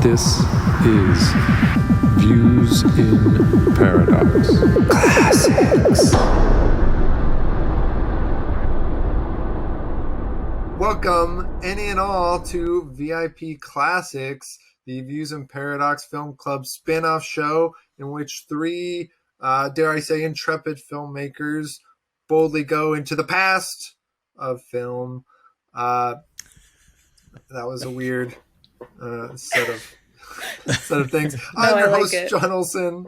This is Views in Paradox. Classics. Welcome, any and all, to VIP Classics, the Views in Paradox Film Club spin-off show in which three, dare I say, intrepid filmmakers boldly go into the past of film. That was a weird set of things. I'm your host, John Olson.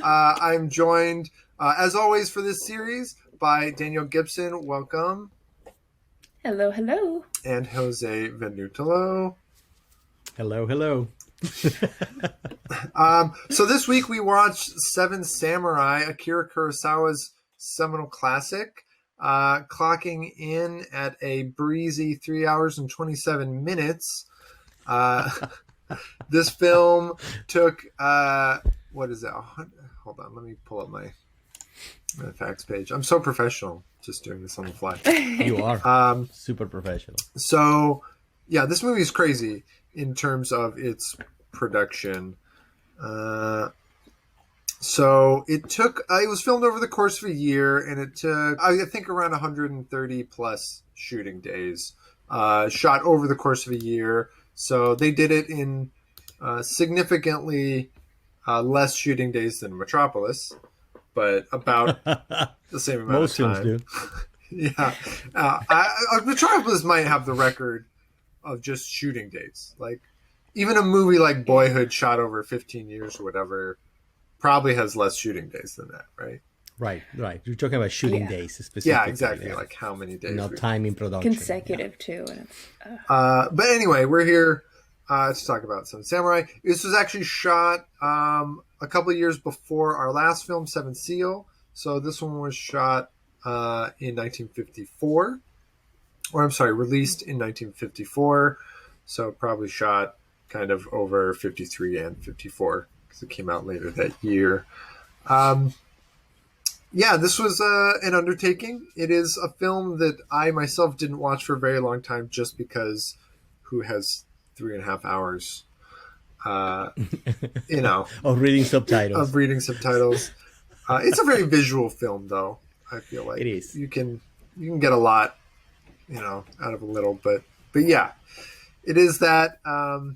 I'm joined, as always, for this series by Danielle Gibson. Welcome. Hello, hello. And Jose Venutolo. Hello, hello. So this week we watched Seven Samurai, Akira Kurosawa's seminal classic, clocking in at a breezy 3 hours and 27 minutes. This film took, what is that? Hold on, let me pull up my facts page. I'm so professional just doing this on the fly. You are super professional. So, yeah, this movie is crazy in terms of its production. So it took, it was filmed over the course of a year, and it took, I think, around 130 plus shooting days, shot over the course of a year. So they did it in significantly less shooting days than Metropolis, but about the same amount Most of time. films do. Yeah. Metropolis might have the record of just shooting days. Like, even a movie like Boyhood, shot over 15 years or whatever, probably has less shooting days than that, right? Right. You're talking about shooting days specifically. Yeah, exactly. Like how many days. Not time in production. Consecutive, too. And but anyway, we're here to talk about Seven Samurai. This was actually shot a couple of years before our last film, Seven Seal. So this one was shot in 1954. Or I'm sorry, released in 1954. So probably shot kind of over 53 and 54 because it came out later that year. Yeah, this was an undertaking. It is a film that I myself didn't watch for a very long time just because who has 3.5 hours, Of reading subtitles. It's a very visual film, though. I feel like it is. You can get a lot, out of a little, but yeah, it is that. But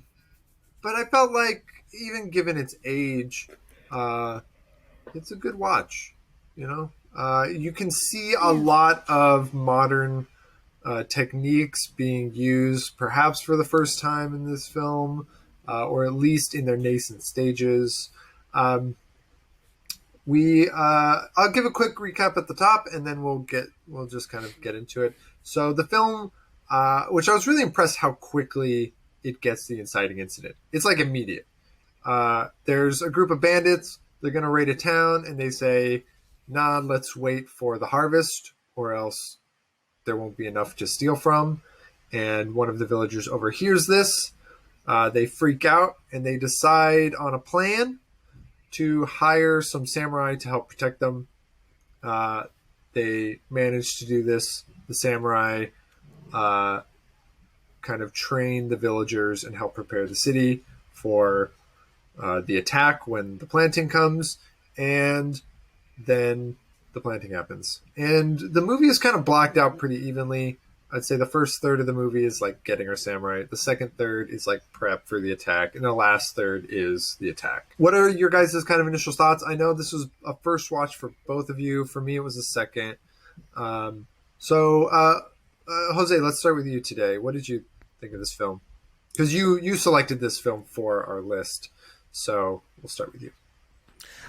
I felt like even given its age, it's a good watch. You can see a lot of modern techniques being used, perhaps for the first time in this film, or at least in their nascent stages. I'll give a quick recap at the top, and then we'll just kind of get into it. So the film, which I was really impressed how quickly it gets the inciting incident. It's like immediate. There's a group of bandits. They're going to raid a town, and they say, nah, let's wait for the harvest, or else there won't be enough to steal from. And one of the villagers overhears this. They freak out, and they decide on a plan to hire some samurai to help protect them. They manage to do this. The samurai kind of train the villagers and help prepare the city for the attack when the planting comes. And then the planting happens. And the movie is kind of blocked out pretty evenly. I'd say the first third of the movie is like getting our samurai. The second third is like prep for the attack. And the last third is the attack. What are your guys' kind of initial thoughts? I know this was a first watch for both of you. For me, it was a second. Jose, let's start with you today. What did you think of this film? Because you selected this film for our list. So we'll start with you.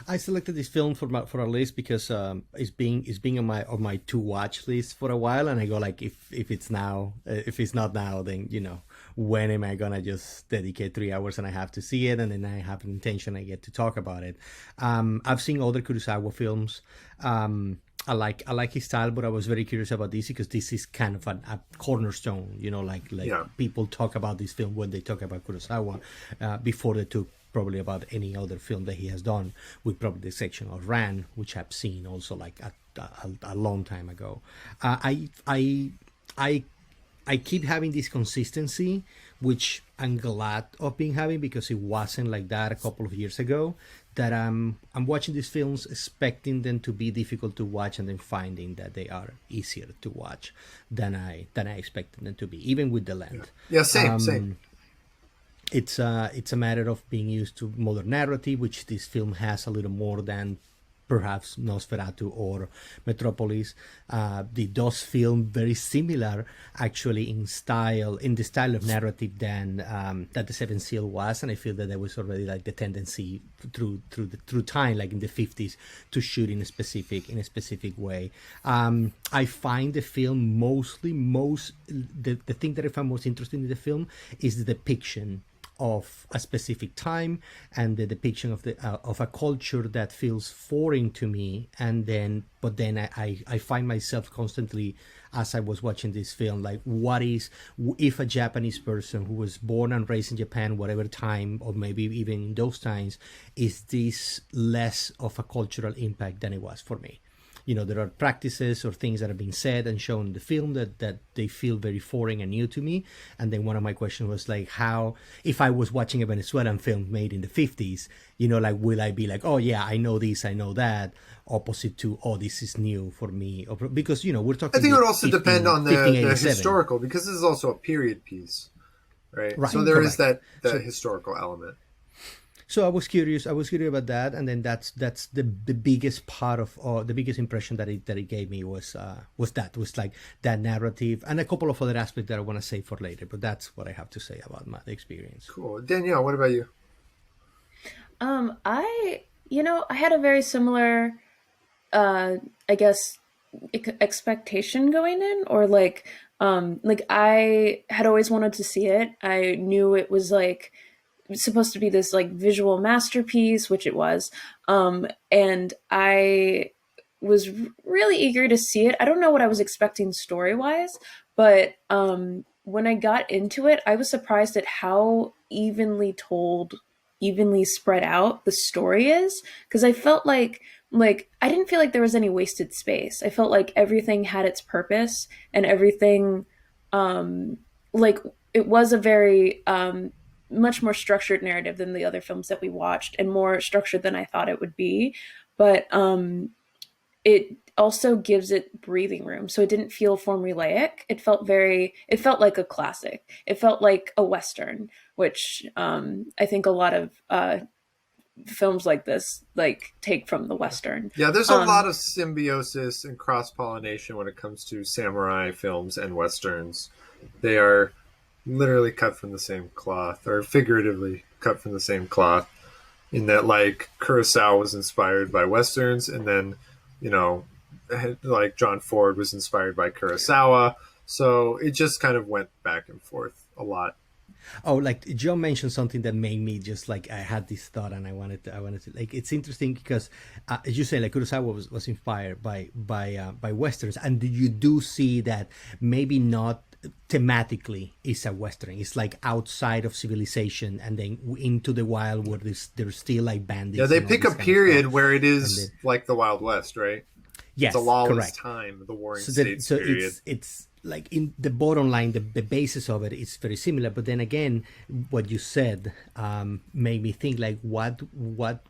I selected this film for our list because it's being on my to watch list for a while, and I go like, if it's not now, then when am I gonna just dedicate 3 hours and I have to see it, and then I have an intention I get to talk about it. I've seen other Kurosawa films. I like his style, but I was very curious about this because this is kind of a cornerstone. People talk about this film when they talk about Kurosawa before they talk probably about any other film that he has done, with probably the section of Ran, which I've seen also like a long time ago. I I keep having this consistency, which I'm glad of being having, because it wasn't like that a couple of years ago. That I'm watching these films expecting them to be difficult to watch, and then finding that they are easier to watch than I expected them to be, even with the length. Yeah, same. It's a matter of being used to modern narrative, which this film has a little more than perhaps Nosferatu or Metropolis. It does feel very similar, actually, in the style of narrative than that the Seventh Seal was, and I feel that there was already like the tendency through time, like in the 50s, to shoot in a specific way. I find the film the thing that I find most interesting in the film is the depiction of a specific time, and the depiction of a culture that feels foreign to me. And then I find myself constantly, as I was watching this film, like, what is, if a Japanese person who was born and raised in Japan, whatever time, or maybe even in those times, is this less of a cultural impact than it was for me? There are practices or things that are being said and shown in the film that they feel very foreign and new to me. And then one of my questions was like, how, if I was watching a Venezuelan film made in the 50s, like, will I be like, oh yeah, I know this, I know that, opposite to, oh, this is new for me? Because, we're talking... I think it would also depend on the historical, because this is also a period piece, right? So there is that historical element. So I was curious about that, and then that's the biggest part of, the biggest impression that it gave me was like that narrative, and a couple of other aspects that I want to say for later. But that's what I have to say about my experience. Cool, Danielle. What about you? I had a very similar, I guess, expectation going in, or like I had always wanted to see it. I knew it was like supposed to be this like visual masterpiece, which it was, and I was really eager to see it. I don't know what I was expecting story-wise, but when I got into it, I was surprised at how evenly spread out the story is, because I felt like I didn't feel like there was any wasted space. I felt like everything had its purpose, and everything like it was a very much more structured narrative than the other films that we watched, and more structured than I thought it would be. But it also gives it breathing room, so it didn't feel formulaic. It felt like a classic. It felt like a Western, which I think a lot of films like this like take from the Western. Yeah, there's a lot of symbiosis and cross-pollination when it comes to samurai films and Westerns. They are literally cut from the same cloth, or figuratively cut from the same cloth, in that like Kurosawa was inspired by Westerns, and then like John Ford was inspired by Kurosawa, so it just kind of went back and forth a lot. Oh, like Joe mentioned something that made me just like, I had this thought, and I wanted to like, it's interesting because as you say, like Kurosawa was inspired by Westerns, and you do see that maybe not thematically is a Western. It's like outside of civilization, and then into the wild, where there's still like bandits. Yeah, they pick a period where it is like the Wild West, right? Yes, it's a lawless correct. time, the Warring States period. It's like, in the bottom line, the basis of it is very similar. But then again, what you said made me think like, what,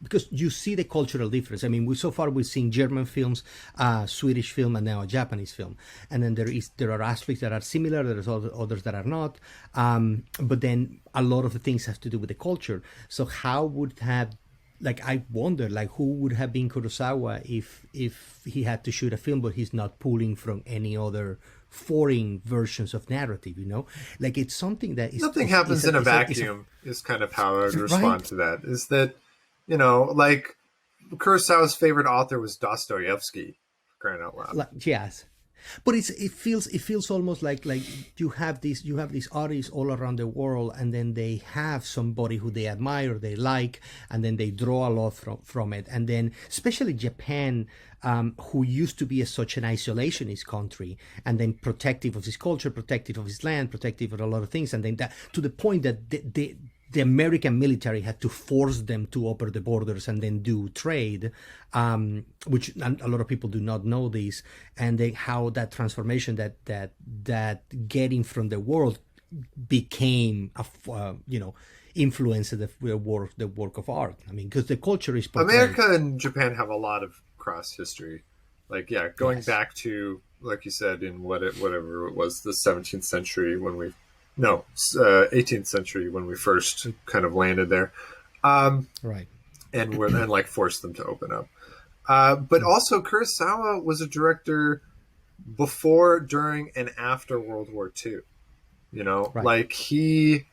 because you see the cultural difference. I mean, so far we've seen German films, Swedish film, and now a Japanese film. And then there are aspects that are similar, there's others that are not. But then a lot of the things have to do with the culture. So how would have, like, I wonder, like, who would have been Kurosawa if he had to shoot a film, but he's not pulling from any other foreign versions of narrative, like, it's something that is, nothing happens in a vacuum, is kind of how I would respond to that. Is that, like, Kurosawa's favorite author was Dostoevsky, for crying out loud. Like, yes. But it feels almost like you have these artists all around the world, and then they have somebody who they admire, they like, and then they draw a lot from it. And then especially Japan, who used to be such an isolationist country, and then protective of his culture, protective of his land, protective of a lot of things, and then that, to the point that the American military had to force them to open the borders and then do trade, which a lot of people do not know this, and then how that transformation, that getting from the world became influenced the work of art. I mean, because the culture is portrayed. America and Japan have a lot of cross history. Like, yeah, going back to, like you said, in whatever it was, the 17th century when 18th century when we first kind of landed there, right, and like forced them to open up. But also, Kurosawa was a director before, during, and after World War II. Like he,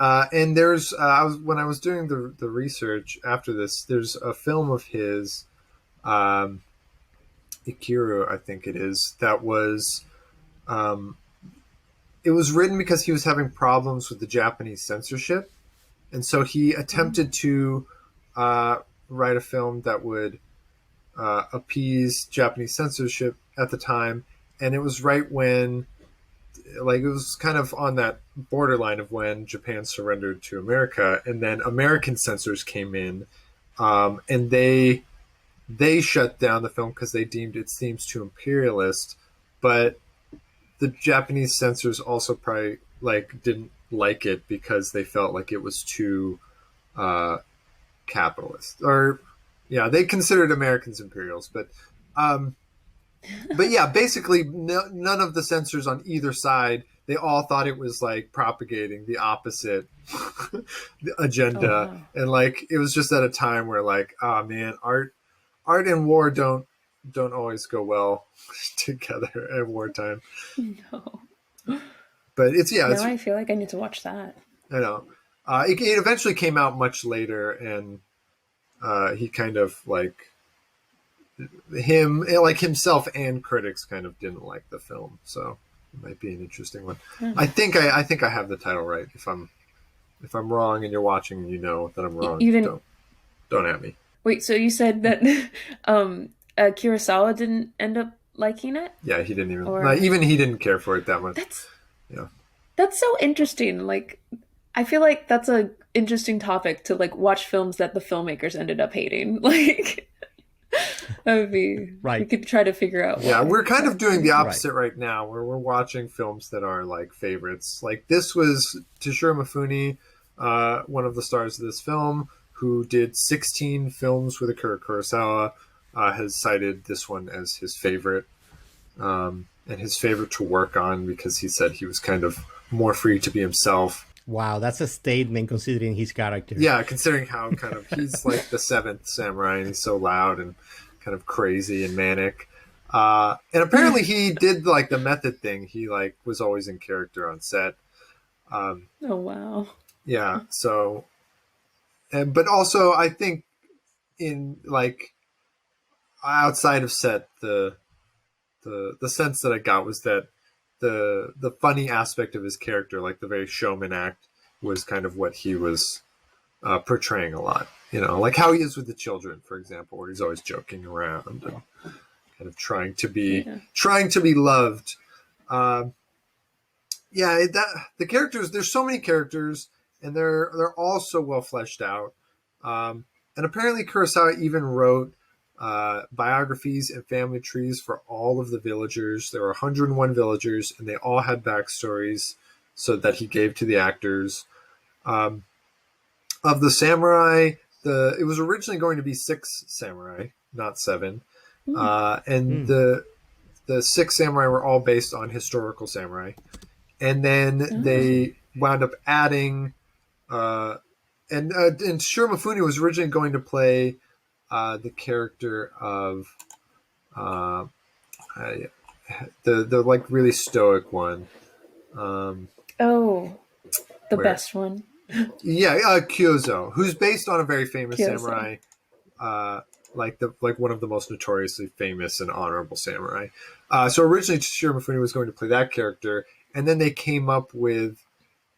and there's when I was doing the research after this, there's a film of his, Akira, I think it is, that was, it was written because he was having problems with the Japanese censorship. And so he attempted to write a film that would appease Japanese censorship at the time. And it was right when, like, it was kind of on that borderline of when Japan surrendered to America. And then American censors came in, and they shut down the film because they deemed its themes too imperialist. But the Japanese censors also probably didn't like it because they felt like it was too capitalist. Or they considered Americans imperials, but yeah, basically none of the censors on either side, they all thought it was like propagating the opposite agenda. Oh, wow. And like it was just at a time where like, oh man, art and war don't always go well together at wartime. No. But it's Now I feel like I need to watch that. I know. It eventually came out much later, and he kind of himself and critics kind of didn't like the film, so it might be an interesting one. Mm-hmm. I think I have the title right. If I'm wrong and you're watching and you know that I'm wrong, don't at me. Wait, so you said that Kurosawa didn't end up liking it? Yeah, he didn't even he didn't care for it that much. That's so interesting. Like, I feel like that's a interesting topic to like watch films that the filmmakers ended up hating. Like, that would be right. We could try to figure out. Yeah, we're kind of doing the opposite right now, where we're watching films that are like favorites. Like this was Toshiro Mifune, one of the stars of this film, who did 16 films with Akira Kurosawa, has cited this one as his favorite, and his favorite to work on because he said he was kind of more free to be himself. Wow, that's a statement considering his character. Yeah, considering how kind of he's like the seventh samurai and he's so loud and kind of crazy and manic. And apparently he did like the method thing. He like was always in character on set. Oh wow. Yeah, so but also I think in like outside of set the sense that I got was that the funny aspect of his character, like the very showman act, was kind of what he was portraying a lot. Like how he is with the children, for example, where he's always joking around and kind of trying to be loved. The characters. There's so many characters, and they're all so well fleshed out. And apparently, Kurosawa even wrote biographies and family trees for all of the villagers. There were 101 villagers, and they all had backstories so that he gave to the actors. Of the samurai, it was originally going to be 6 samurai, not 7. The 6 samurai were all based on historical samurai. And then they wound up adding, and Toshiro Mifune was originally going to play the character of the like really stoic one. The best one. Kyozo, who's based on a very famous samurai, like one of the most notoriously famous and honorable samurai. So originally Toshiro Mifune was going to play that character, and then they came up with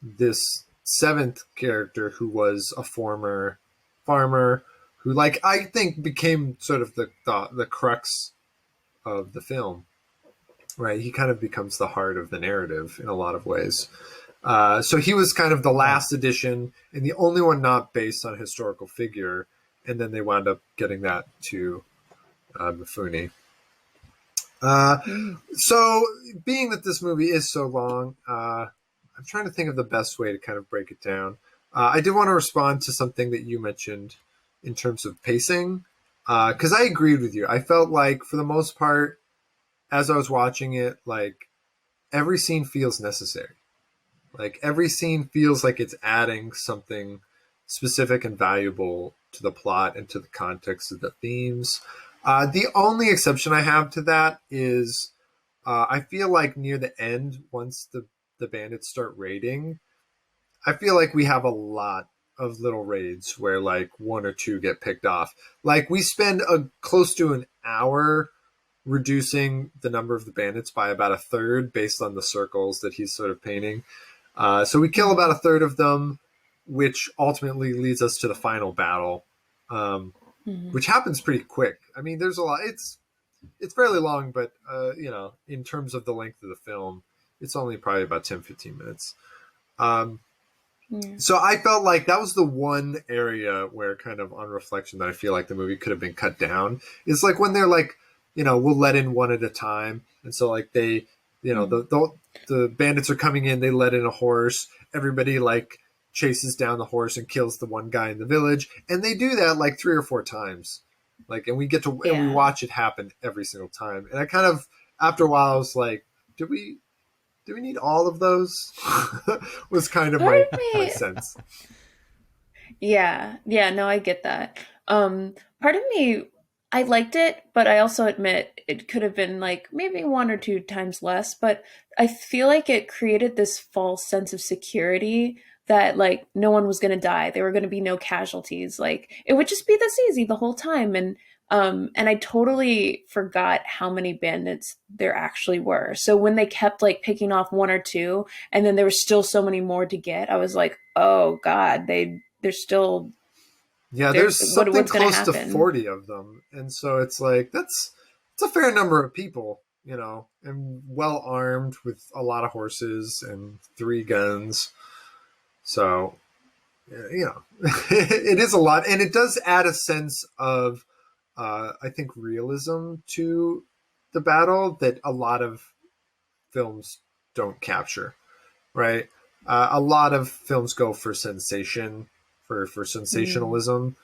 this 7th character who was a former farmer who, like, I think became sort of the crux of the film, right? He kind of becomes the heart of the narrative in a lot of ways. So he was kind of the last edition and the only one not based on a historical figure. And then they wound up getting that to Mifune. So being that this movie is so long, I'm trying to think of the best way to kind of break it down. I did want to respond to something that you mentioned in terms of pacing, because I agreed with you. I felt like for the most part, as I was watching it, like every scene feels necessary. Like every scene feels like it's adding something specific and valuable to the plot and to the context of the themes. The only exception I have to that is I feel like near the end, once the bandits start raiding, I feel like we have a lot of little raids where like one or two get picked off. Like we spend close to an hour reducing the number of the bandits by about a third based on the circles that he's sort of painting. So we kill about a third of them, which ultimately leads us to the final battle, which happens pretty quick. I mean, there's a lot. It's fairly long, but you know, in terms of the length of the film, it's only probably about 10-15 minutes. So I felt like that was the one area where kind of on reflection that I feel like the movie could have been cut down. It's like when they're like, you know, we'll let in one at a time. And so like they, you know, the bandits are coming in, they let in a horse. Everybody like chases down the horse and kills the one guy in the village. And they do that like 3 or 4 times. Like, and we get to, and we watch it happen every single time. And I kind of, after a while, I was like, do we need all of those? Was kind of my sense. Yeah, no, I get that. Part of me, I liked it, but I also admit it could have been like maybe 1 or 2 times less. But I feel like it created this false sense of security that like no one was going to die. There were going to be no casualties. Like it would just be this easy the whole time. And I totally forgot how many bandits there actually were. So when they kept like picking off 1 or 2, and then there was still so many more to get, I was like, oh God, they're still. Yeah, there's something close to 40 of them. And so it's like, it's a fair number of people, you know, and well armed with a lot of horses and 3 guns. So, you know, it is a lot. And it does add a sense of, I think, realism to the battle that a lot of films don't capture, right? A lot of films go for sensation, for sensationalism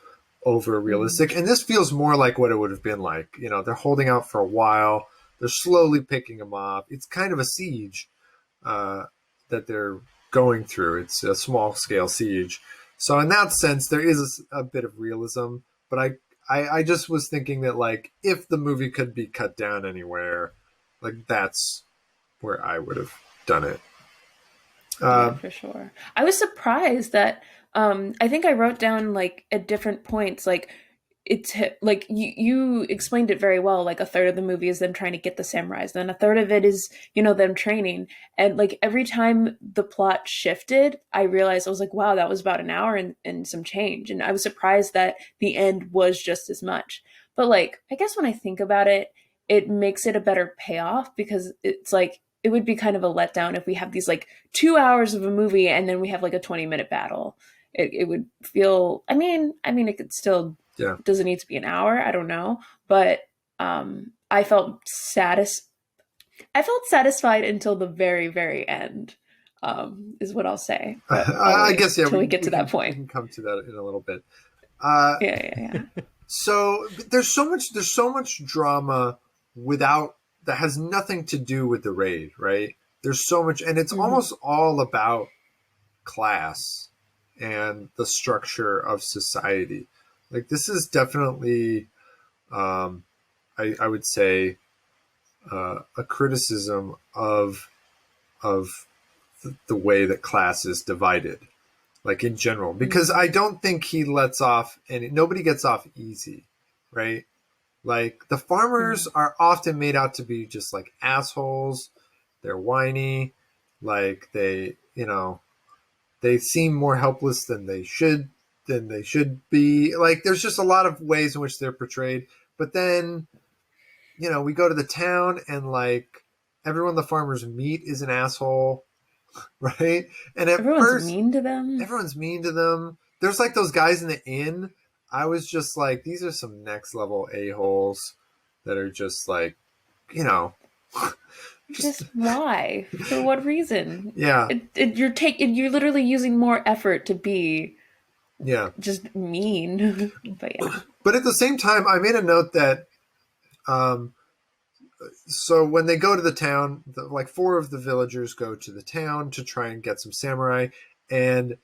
over realistic. And this feels more like what it would have been like. You know, they're holding out for a while. They're slowly picking them off. It's kind of a siege that they're going through. It's a small scale siege. So in that sense, there is a bit of realism. But I just was thinking that, like, if the movie could be cut down anywhere, like, that's where I would have done it. Yeah, for sure. I was surprised that I think I wrote down like at different points, like it's like you explained it very well. Like a third of the movie is them trying to get the samurais, then a third of it is, you know, them training. And like every time the plot shifted, I realized I was like, wow, that was about an hour and some change. And I was surprised that the end was just as much. But like, I guess when I think about it, it makes it a better payoff, because it's like it would be kind of a letdown if we have these like 2 hours of a movie and then we have like a 20-minute battle. It would feel, I mean, it could still, doesn't need to be an hour. I don't know. But I felt satisfied until the very, very end, is what I'll say. But I guess, yeah, until we get to that point. We can come to that in a little bit. Yeah. So there's so much drama that has nothing to do with the raid, right? There's so much, and it's almost all about class and the structure of society. Like, this is definitely, I would say, a criticism of the way that class is divided, like in general, because I don't think he lets off, and nobody gets off easy, right? Like, the farmers are often made out to be just like assholes. They're whiny. Like, they, you know, they seem more helpless than they should be. Like, there's just a lot of ways in which they're portrayed. But then, you know, we go to the town and like everyone the farmers meet is an asshole. right? And at Everyone's first, mean to them. everyone's mean to them. There's like those guys in the inn. I was just like, these are some next level a-holes that are just like, you know, Just why? For what reason? yeah, You're literally using more effort to be yeah. just mean. But yeah. But at the same time, I made a note that, um, so when they go to the town, like four of the villagers go to the town to try and get some samurai, and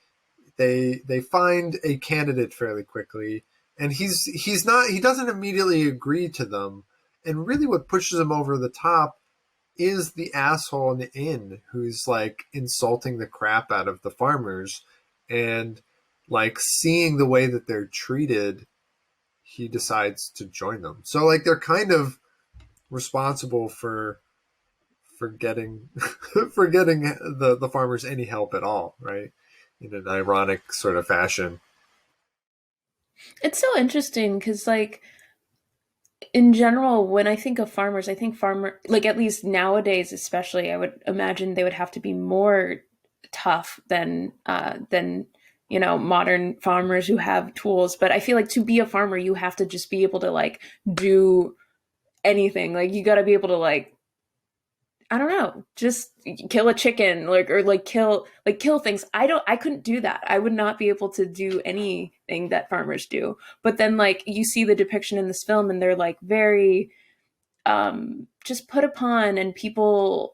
they find a candidate fairly quickly, and he doesn't immediately agree to them, and really what pushes him over the top is the asshole in the inn who's like insulting the crap out of the farmers, and like seeing the way that they're treated, he decides to join them. So like they're kind of responsible for getting for getting the farmers any help at all, right? In an ironic sort of fashion. It's so interesting because, like, in general, when I think of farmers, I think like at least nowadays, especially, I would imagine they would have to be more tough than modern farmers who have tools. But I feel like to be a farmer, you have to just be able to like do anything. Like you got to be able to like I don't know, just kill a chicken, like or kill things. I couldn't do that. I would not be able to do anything that farmers do. But then like you see the depiction in this film and they're like very just put upon and people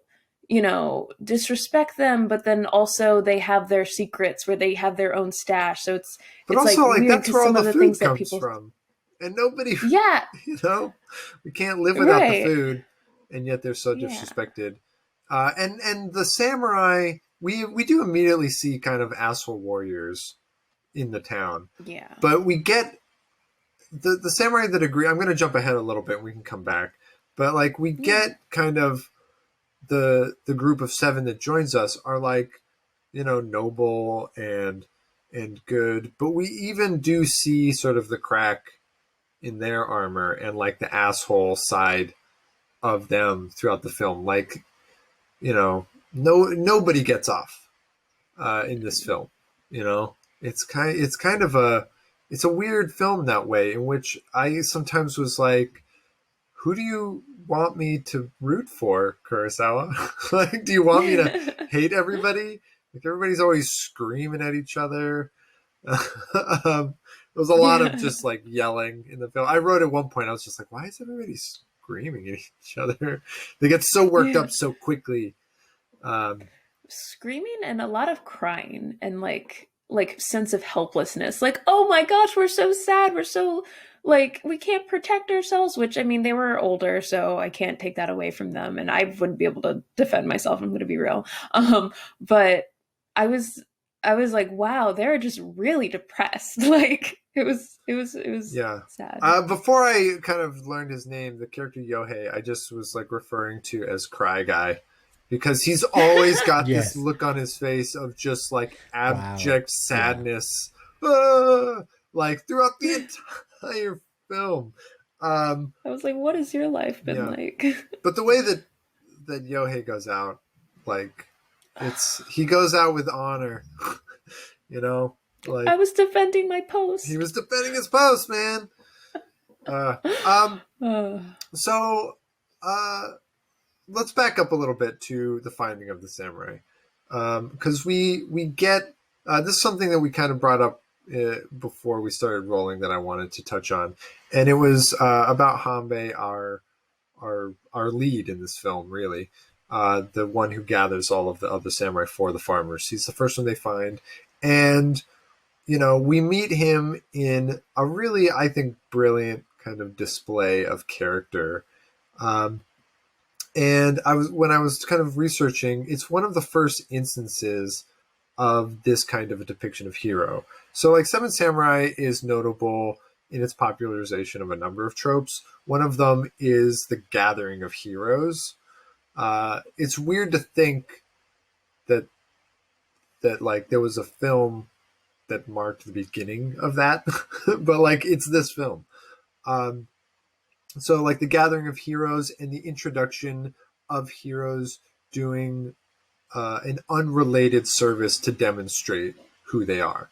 disrespect them, but then also they have their secrets where they have their own stash. So But it's also, like like, weird that's because where all some of the the food things that comes people from. And nobody, yeah, we can't live without the right. food, and yet they're so Yeah. disrespected. And the samurai, we do immediately see kind of asshole warriors in the town. Yeah. But we get the samurai that agree. I'm going to jump ahead a little bit and we can come back. But like we get kind of the group of 7 that joins us are like, noble and good, but we even do see sort of the crack in their armor and like the asshole side of them throughout the film. Like, nobody gets off in this film. It's a weird film that way, in which I sometimes was like, who do you want me to root for, Kurosawa? Like, do you want me to hate everybody? Like, everybody's always screaming at each other. There was a lot of just like yelling in the film. I wrote at one point, I was just like, why is everybody screaming at each other? They get so worked up so quickly. Screaming and a lot of crying and like sense of helplessness. Like, oh my gosh, we're so sad. We're so like we can't protect ourselves, which I mean they were older, so I can't take that away from them and I wouldn't be able to defend myself, I'm gonna be real. But I was like, wow, they're just really depressed. Like it was Yeah. sad. Before I kind of learned his name, the character Yohei, I just was like referring to as Cry Guy, because he's always got Yes. this look on his face of just like abject sadness, like throughout the entire film. I was like, what has your life been like? But the way that Yohei goes out, like he goes out with honor, like I was defending my post. he was defending his post, man. So let's back up a little bit to the finding of the samurai, because we get this is something that we kind of brought up before we started rolling that I wanted to touch on, and it was about Hanbei, our lead in this film, really, the one who gathers all of the other samurai for the farmers. He's the first one they find, and we meet him in a really, I think, brilliant kind of display of character. And when I was kind of researching, it's one of the first instances of this kind of a depiction of hero. So like Seven Samurai is notable in its popularization of a number of tropes. One of them is the gathering of heroes. It's weird to think that like there was a film that marked the beginning of that, but like it's this film. So like the gathering of heroes and the introduction of heroes doing an unrelated service to demonstrate who they are.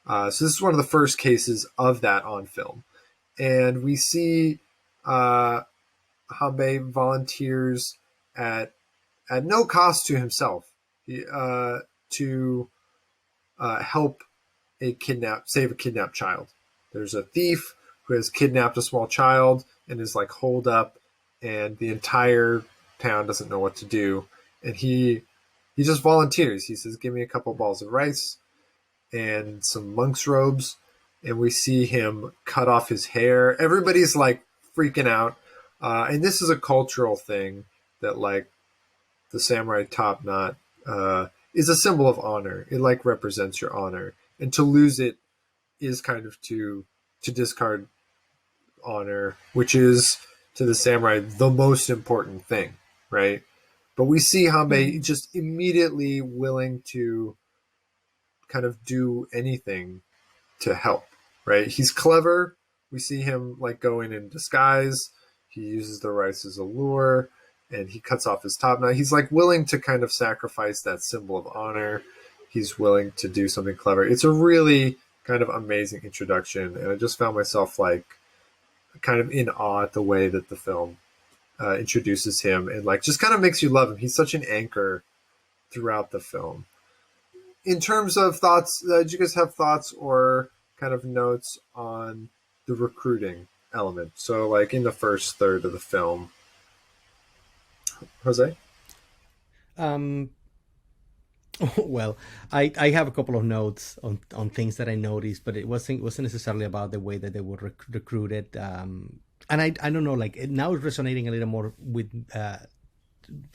So this is one of the first cases of that on film. And we see Hanbei volunteers at no cost to himself to help save a kidnapped child. There's a thief who has kidnapped a small child and is like holed up, and the entire town doesn't know what to do. And he just volunteers. He says, "Give me a couple balls of rice and some monk's robes." And we see him cut off his hair. Everybody's like freaking out. And this is a cultural thing that like the samurai top knot is a symbol of honor. It like represents your honor. And to lose it is kind of to discard honor, which is to the samurai the most important thing, right? But we see Hanbei just immediately willing to kind of do anything to help, right? He's clever. We see him like go in disguise. He uses the rice as a lure, and he cuts off his top knot. He's like willing to kind of sacrifice that symbol of honor. He's willing to do something clever. It's a really kind of amazing introduction, and I just found myself like kind of in awe at the way that the film introduces him and like just kind of makes you love him. He's such an anchor throughout the film. In terms of thoughts, did you guys have thoughts or kind of notes on the recruiting element? So like in the first third of the film. Jose? Well, I have a couple of notes on things that I noticed, but it wasn't necessarily about the way that they were recruited. And I don't know, like now it's resonating a little more with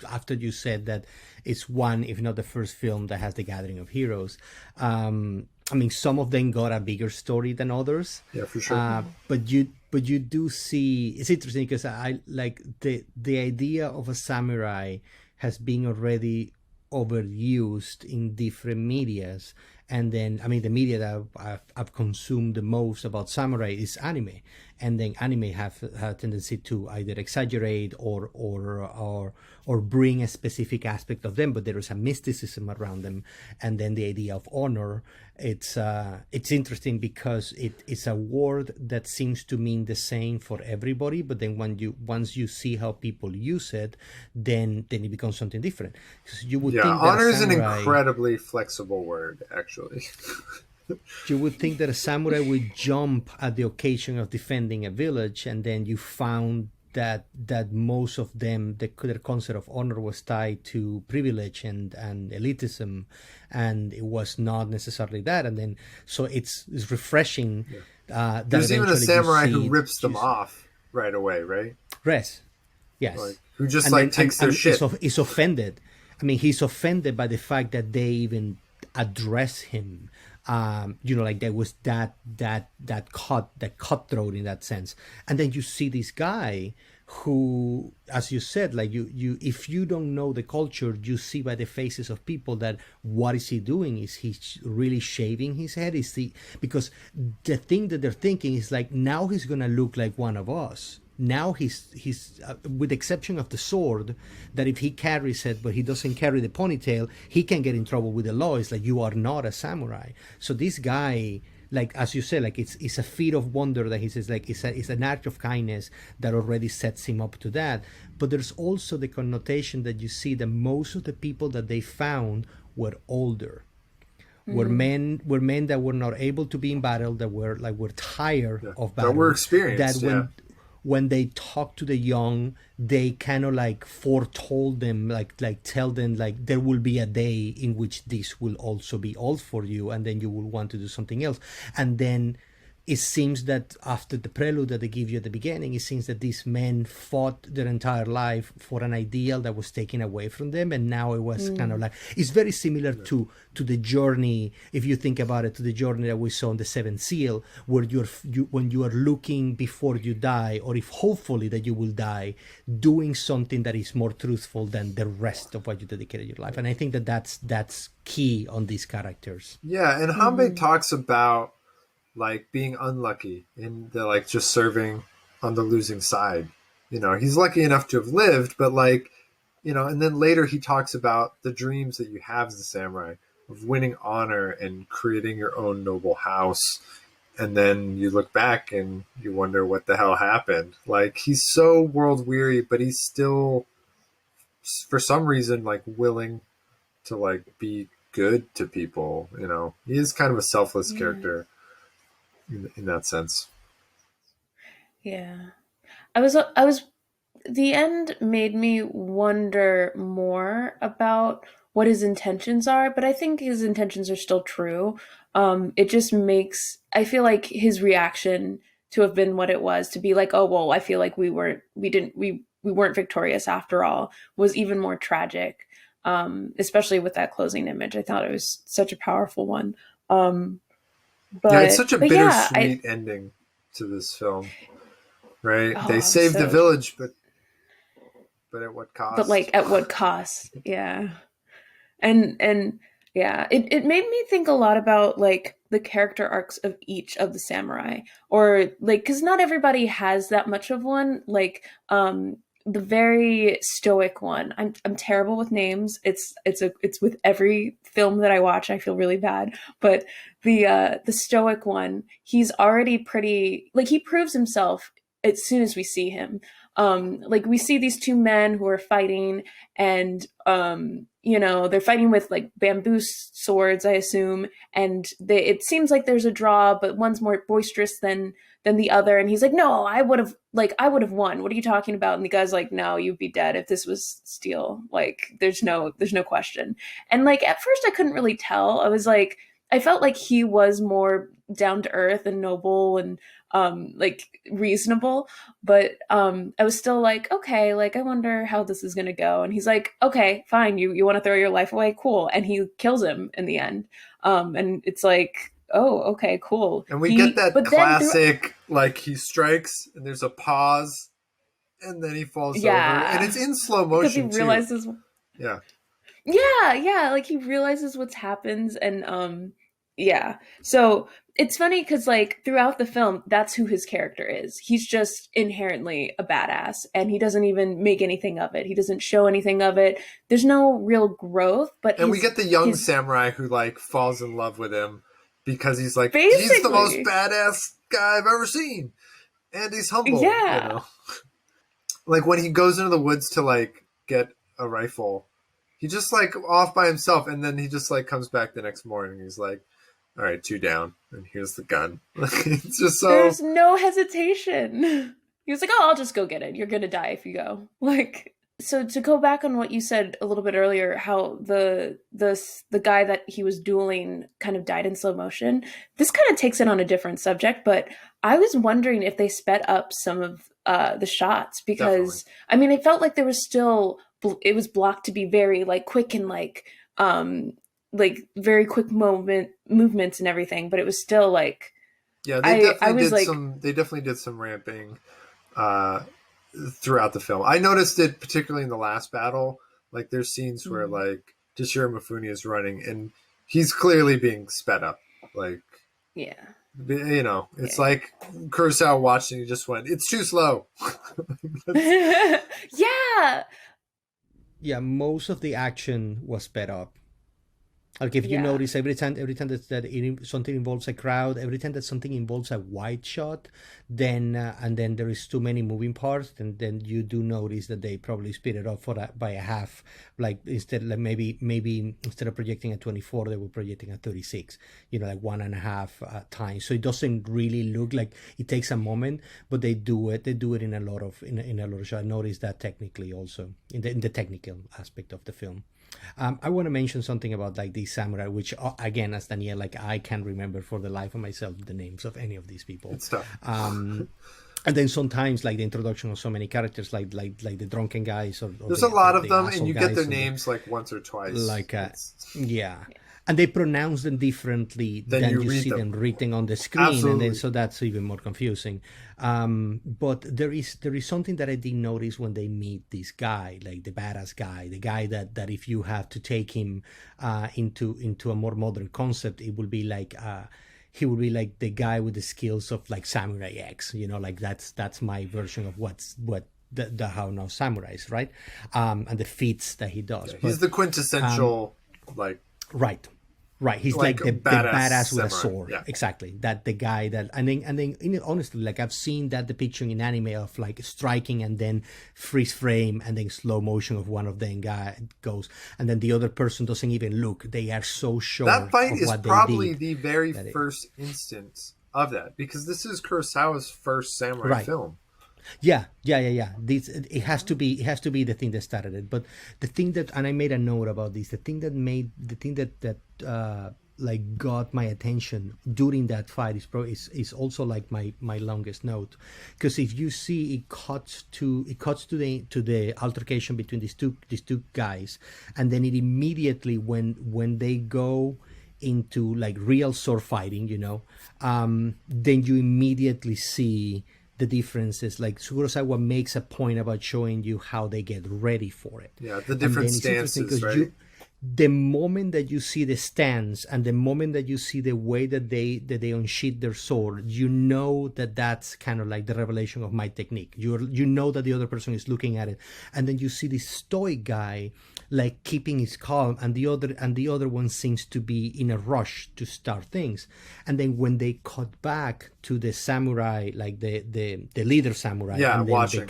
after you said that it's one, if not the first film that has the gathering of heroes. I mean, some of them got a bigger story than others. Yeah, for sure. But you do see, it's interesting because I like the idea of a samurai has been already overused in different medias. And then, I mean, the media that I've consumed the most about samurai is anime, and then anime have a tendency to either exaggerate or bring a specific aspect of them, but there is a mysticism around them. And then the idea of honor, it's interesting because it's a word that seems to mean the same for everybody, but then once you see how people use it, then it becomes something different. You would think that honor is an incredibly flexible word, actually. You would think that a samurai would jump at the occasion of defending a village, and then you found that most of them, their concept of honor was tied to privilege and elitism, and it was not necessarily that. And then so it's refreshing. Yeah. There's even a samurai who rips them off right away, right? Yes. Like, who just takes their shit. Is offended. I mean, he's offended by the fact that they even address him. Like there was that cutthroat in that sense. And then you see this guy who, as you said, like you if you don't know the culture, you see by the faces of people that what is he doing? Is he really shaving his head? Because the thing that they're thinking is like, now he's gonna look like one of us. Now he's with the exception of the sword, that if he carries it but he doesn't carry the ponytail, he can get in trouble with the law. It's like, you are not a samurai. So this guy, like as you said, like it's a feat of wonder that he says, like it's an act of kindness that already sets him up to that. But there's also the connotation that you see that most of the people that they found were older. Were men that were not able to be in battle, that were tired of battle, that were experienced. That when they talk to the young, they kind of like foretold them, like tell them like there will be a day in which this will also be old for you, and then you will want to do something else. And then it seems that after the prelude that they give you at the beginning, it seems that these men fought their entire life for an ideal that was taken away from them, and now it was kind of like, it's very similar to the journey, if you think about it, to the journey that we saw in the Seventh Seal, where when you are looking before you die, or if hopefully that you will die, doing something that is more truthful than the rest of what you dedicated your life. And I think that's key on these characters. Yeah, and Hanbei talks about like being unlucky and like just serving on the losing side. He's lucky enough to have lived, but like and then later he talks about the dreams that you have as a samurai of winning honor and creating your own noble house. And then you look back and you wonder what the hell happened. Like, he's so world weary, but he's still, for some reason, like, willing to, like, be good to people. He is kind of a selfless character in that sense. Yeah. I was the end made me wonder more about what his intentions are, but I think his intentions are still true. It just makes, I feel like his reaction to have been what it was, to be like, oh well, I feel like we weren't victorious after all, was even more tragic. Especially with that closing image. I thought it was such a powerful one. Yeah, it's such a but yeah, bittersweet ending to this film, right? They oh, saved the so, village, but at what but cost? like at what cost? Yeah. And yeah, it made me think a lot about like the character arcs of each of the samurai, or like, because not everybody has that much of one. Like the very stoic one, I'm terrible with names. It's with every film that I watch I feel really bad, but the stoic one, he's already pretty, like, he proves himself as soon as we see him. Like, we see these two men who are fighting, and they're fighting with like bamboo swords, I assume, and it seems like there's a draw, but one's more boisterous than the other, and he's like, no, I would have won, what are you talking about? And the guy's like, no, you'd be dead if this was steel, like there's no question. And like at first I couldn't really tell. I felt like he was more down to earth and noble and like reasonable, but I was still like, okay, like I wonder how this is gonna go. And he's like, okay, fine, you want to throw your life away, cool. And he kills him in the end. And it's like, oh, okay, cool. And we get that classic, like, he strikes and there's a pause and then he falls over, and it's in slow motion because he realizes too. yeah, like he realizes what's happened. And yeah, so it's funny because like throughout the film, that's who his character is. He's just inherently a badass, and he doesn't even make anything of it. He doesn't show anything of it. There's no real growth. But we get the young samurai who like falls in love with him because he's like, basically, he's the most badass guy I've ever seen, and he's humble. Yeah. Like when he goes into the woods to like get a rifle, he just like off by himself, and then he just like comes back the next morning. He's like, all right, 2 down, and here's the gun. It's just so, there's no hesitation. He was like, oh, I'll just go get it. You're gonna die if you go. Like, so to go back on what you said a little bit earlier, how the guy that he was dueling kind of died in slow motion. This kind of takes it on a different subject, but I was wondering if they sped up some of the shots, because definitely. I mean, it felt like there was still, it was blocked to be very like quick and like very quick movements and everything, but it was still like, yeah, they definitely did some ramping throughout the film. I noticed it particularly in the last battle. Like there's scenes where like Toshiro Mifune is running and he's clearly being sped up. Like, yeah, it's like Kurosawa watched and he just went, it's too slow. Yeah. Yeah, most of the action was sped up. Like if you notice, every time that something involves a crowd, every time that something involves a wide shot, then and then there is too many moving parts, and then you do notice that they probably speed it up by a half. Like maybe instead of projecting at 24, they were projecting at 36. Like 1.5 times. So it doesn't really look like it takes a moment, but they do it. They do it in a lot of shots. I noticed that technically also in the technical aspect of the film. I want to mention something about like these samurai, which again, as Danielle, like I can't remember for the life of myself the names of any of these people. It's tough. And then sometimes like the introduction of so many characters, like the drunken guys, or there's a lot of them, and you get their names like once or twice. Like yeah. And they pronounce them differently than you see them written on the screen. Absolutely. And then so that's even more confusing. But there is something that I did notice when they meet this guy, like the badass guy, the guy that if you have to take him into a more modern concept, it will be like he would be like the guy with the skills of like Samurai X, like that's my version of what the how no samurais, right? And the feats that he does. He's the quintessential like right. Right, he's like like the badass with a samurai. sword. Yeah. Exactly, that the guy that, and then honestly, like I've seen that depiction in anime of like striking and then freeze frame and then slow motion of one of them guy goes, and then the other person doesn't even look. They are so sure That fight of is what probably they did. the very first instance of that, because this is Kurosawa's first samurai film. Yeah. This it has to be the thing that started it. But the thing that, and I made a note about this, the thing that like got my attention during that fight is also like my longest note, because if you see it cuts to the altercation between these two guys, and then it immediately when they go into like real sword fighting, then you immediately see the differences. Like Kurosawa makes a point about showing you how they get ready for it. Yeah, the different stances, right? The moment that you see the stance and the moment that you see the way that they unsheath their sword, you know that that's kind of like the revelation of my technique. You know that the other person is looking at it, and then you see this stoic guy like keeping his calm, and the other one seems to be in a rush to start things. And then when they cut back to the samurai, like the leader samurai, and then watching. the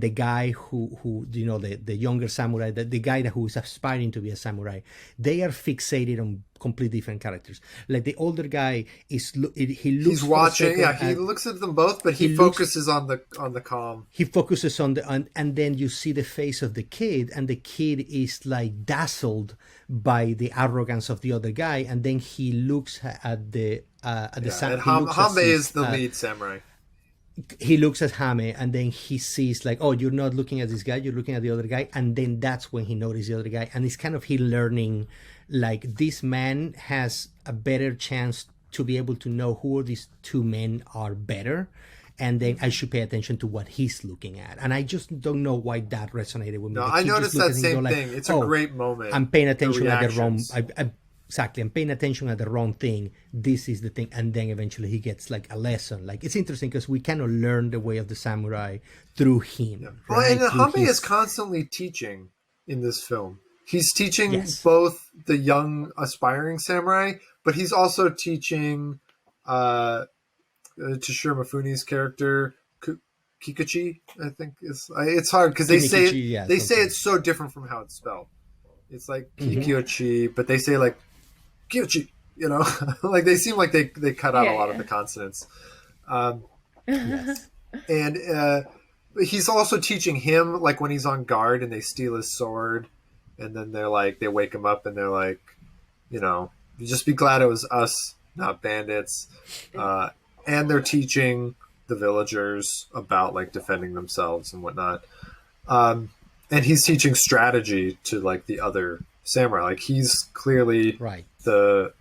guy who the younger samurai, the guy who is aspiring to be a samurai, they are fixated on complete different characters. Like the older guy he looks, he's watching, he looks at them both, but he focuses on the calm. He focuses on and then you see the face of the kid, and the kid is like dazzled by the arrogance of the other guy, and then he looks at the samurai. Hame is the lead samurai. He looks at Hame, and then he sees like, oh, you're not looking at this guy, you're looking at the other guy. And then that's when he notices the other guy, and it's kind of he learning like this man has a better chance to be able to know who these two men are better, and then I should pay attention to what he's looking at. And I just don't know why that resonated with me. No, I noticed that same thing. It's a great moment. I'm paying attention at the wrong exactly, I'm paying attention at the wrong thing. This is the thing. And then eventually he gets like a lesson. Like, it's interesting because we kind of learn the way of the samurai through him. Yeah. Right? Well, and Hame is constantly teaching in this film. He's teaching both the young aspiring samurai, but he's also teaching Toshiro Mifune's character, Kikuchi, I think. It's hard because they say it's so different from how it's spelled. It's like Kikuchi, but they say like Kikuchi, like they seem like they cut out a lot of the consonants. And he's also teaching him, like when he's on guard and they steal his sword, and then they wake him up and they're like, you just be glad it was us, not bandits. And they're teaching the villagers about like defending themselves and whatnot. And he's teaching strategy to like the other samurai. Like he's clearly the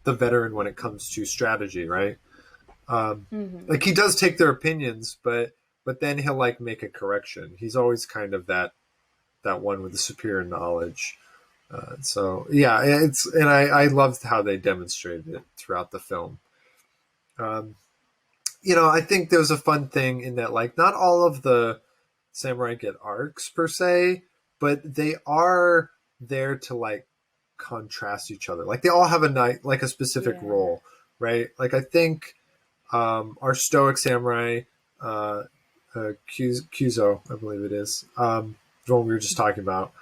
veteran when it comes to strategy, right? Like he does take their opinions, but then he'll like make a correction. He's always kind of that one with the superior knowledge. So yeah, I loved how they demonstrated it throughout the film. I think there was a fun thing in that, like, not all of the samurai get arcs per se, but they are there to like contrast each other. Like they all have a specific role, right? Like I think our stoic samurai, Kyuzo, I believe it is, the one we were just talking about,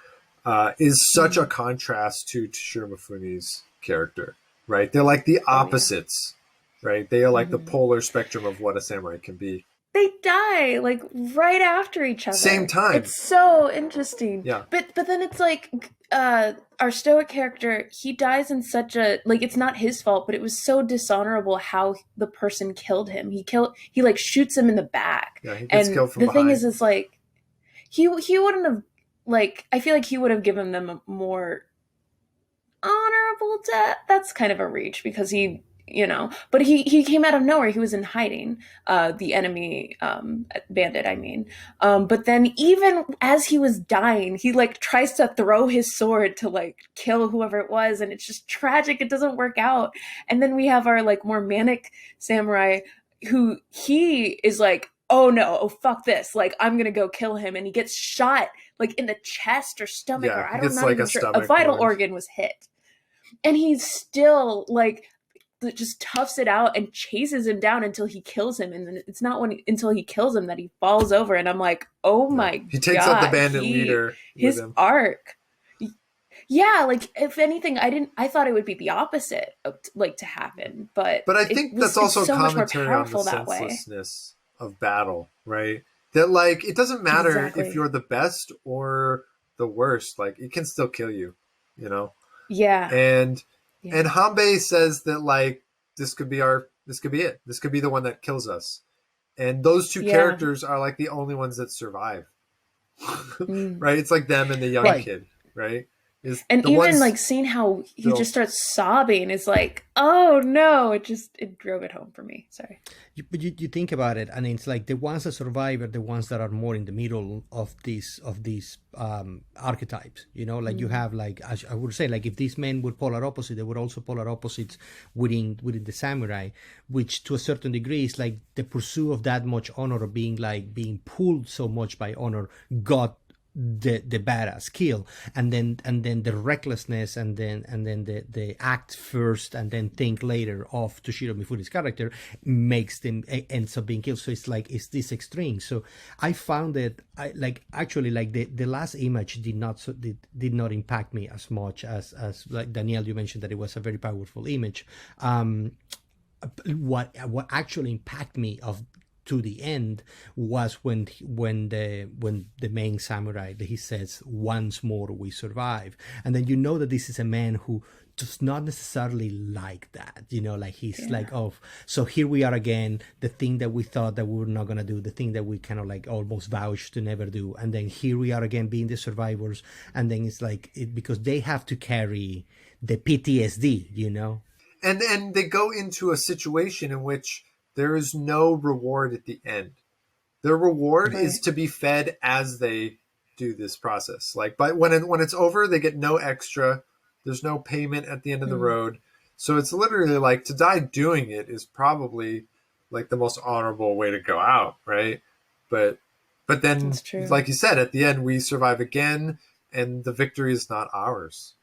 is such a contrast to Toshiro Mifune's character, right? They're like the opposites, right? They are like the polar spectrum of what a samurai can be. They die like right after each other. Same time. It's so interesting. Yeah. But then it's like our stoic character, he dies in such a, like, it's not his fault, but it was so dishonorable how the person killed him. He like shoots him in the back. Yeah, he gets killed from the behind. thing is like he wouldn't have, like, I feel like he would have given them a more honorable death. That's kind of a reach because he, but he came out of nowhere. He was in hiding, the enemy bandit, I mean. But then even as he was dying, he like tries to throw his sword to like kill whoever it was, and it's just tragic. It doesn't work out. And then we have our like more manic samurai who he is like, oh no, oh fuck this, like I'm gonna go kill him, and he gets shot like in the chest or stomach, Yeah, or he I'm gets, not like, even a sure, a stomach vital wound. organ was hit, and he's still like just toughs it out and chases him down until he kills him, and then it's not until he kills him that he falls over, and I'm like, oh my He takes out the god, bandit leader with his him. arc. Yeah, like if anything, I thought it would be the opposite of, like, to happen, but But I it think was that's also it's so much more commentary on the powerful that way. senselessness of battle, right? That, like, it doesn't matter Exactly. if you're the best or the worst. Like, it can still kill you, you know? Yeah. And Yeah. Hanbei says that, like, this could be it. This could be the one that kills us. And those two Yeah. characters are, like, the only ones that survive. Right? It's like them and the young Right. kid, right? And the even ones like seeing how he Bill. just starts sobbing is like, oh no, it drove it home for me. Sorry. But you think about it, and it's like the ones that survive are the ones that are more in the middle of these archetypes. You know, like you have, like, as I would say, like if these men were polar opposite, they were also polar opposites within the samurai, which to a certain degree is like the pursuit of that much honor, or being pulled so much by honor, got the badass kill, and then the recklessness, and then the act first and then think later of Toshiro Mifune's character makes them ends up being killed. So it's like, it's this extreme. So I found it, actually like the last image did not impact me as much as like Danielle, you mentioned that it was a very powerful image. What actually impacted me to the end was when the main samurai, he says, once more we survive, and then you know that this is a man who does not necessarily like that, you know, like he's like, oh, so here we are again, the thing that we thought that we were not going to do, the thing that we kind of like almost vouched to never do, and then here we are again being the survivors, and then it's like because they have to carry the PTSD, you know. And they go into a situation in which there is no reward at the end. Their reward is to be fed as they do this process. Like, but when it's over, they get no extra. There's no payment at the end of the road. So it's literally like, to die doing it is probably like the most honorable way to go out, right? But then, like you said, at the end we survive again, and the victory is not ours.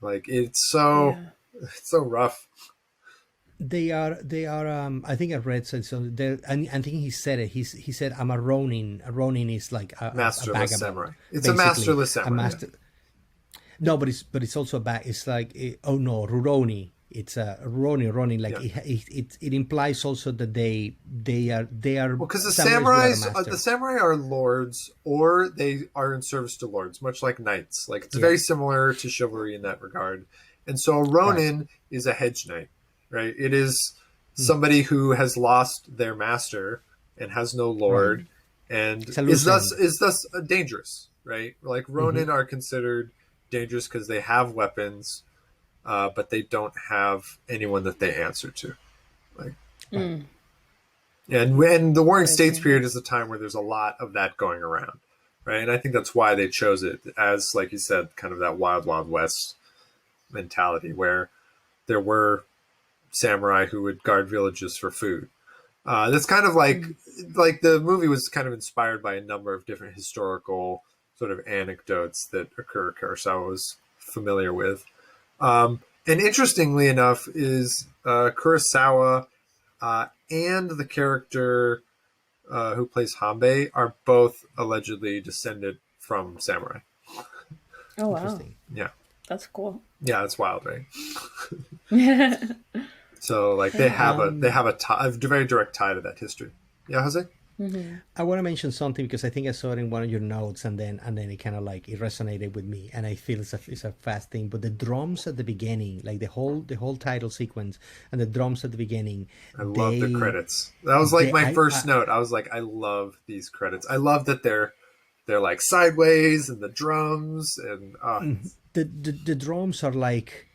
Like, it's so rough. They are. I think I read so. I think he said it. He said, "I'm a Ronin." A Ronin is like a masterless samurai. It's basically. a masterless samurai. No, but it's also a bag. It's like oh no, Ruroni. It's a Ronin. Like it implies also that they are well, because the samurai are lords, or they are in service to lords, much like knights. Like, it's very similar to chivalry in that regard. And so a Ronin is a hedge knight. Right, it is somebody who has lost their master and has no lord, and is thus dangerous. Right, like Ronin are considered dangerous because they have weapons, but they don't have anyone that they answer to. Like, and when the Warring States period is the time where there's a lot of that going around, right? And I think that's why they chose it as, like you said, kind of that wild, wild west mentality where there were samurai who would guard villages for food. That's kind of like the movie was kind of inspired by a number of different historical sort of anecdotes that Akira Kurosawa was familiar with. And interestingly enough is Kurosawa and the character who plays Hanbei are both allegedly descended from samurai. Oh, wow. Yeah. That's cool. Yeah, it's wild, right? So, like, they have a very direct tie to that history. Yeah, Jose? I want to mention something because I think I saw it in one of your notes, and then it kind of like it resonated with me, and I feel it's a fast thing. But the drums at the beginning, like the whole title sequence, and the drums at the beginning, I love the credits. That was like my first note. I was like, I love these credits. I love that they're like sideways, and the drums, and the drums are like,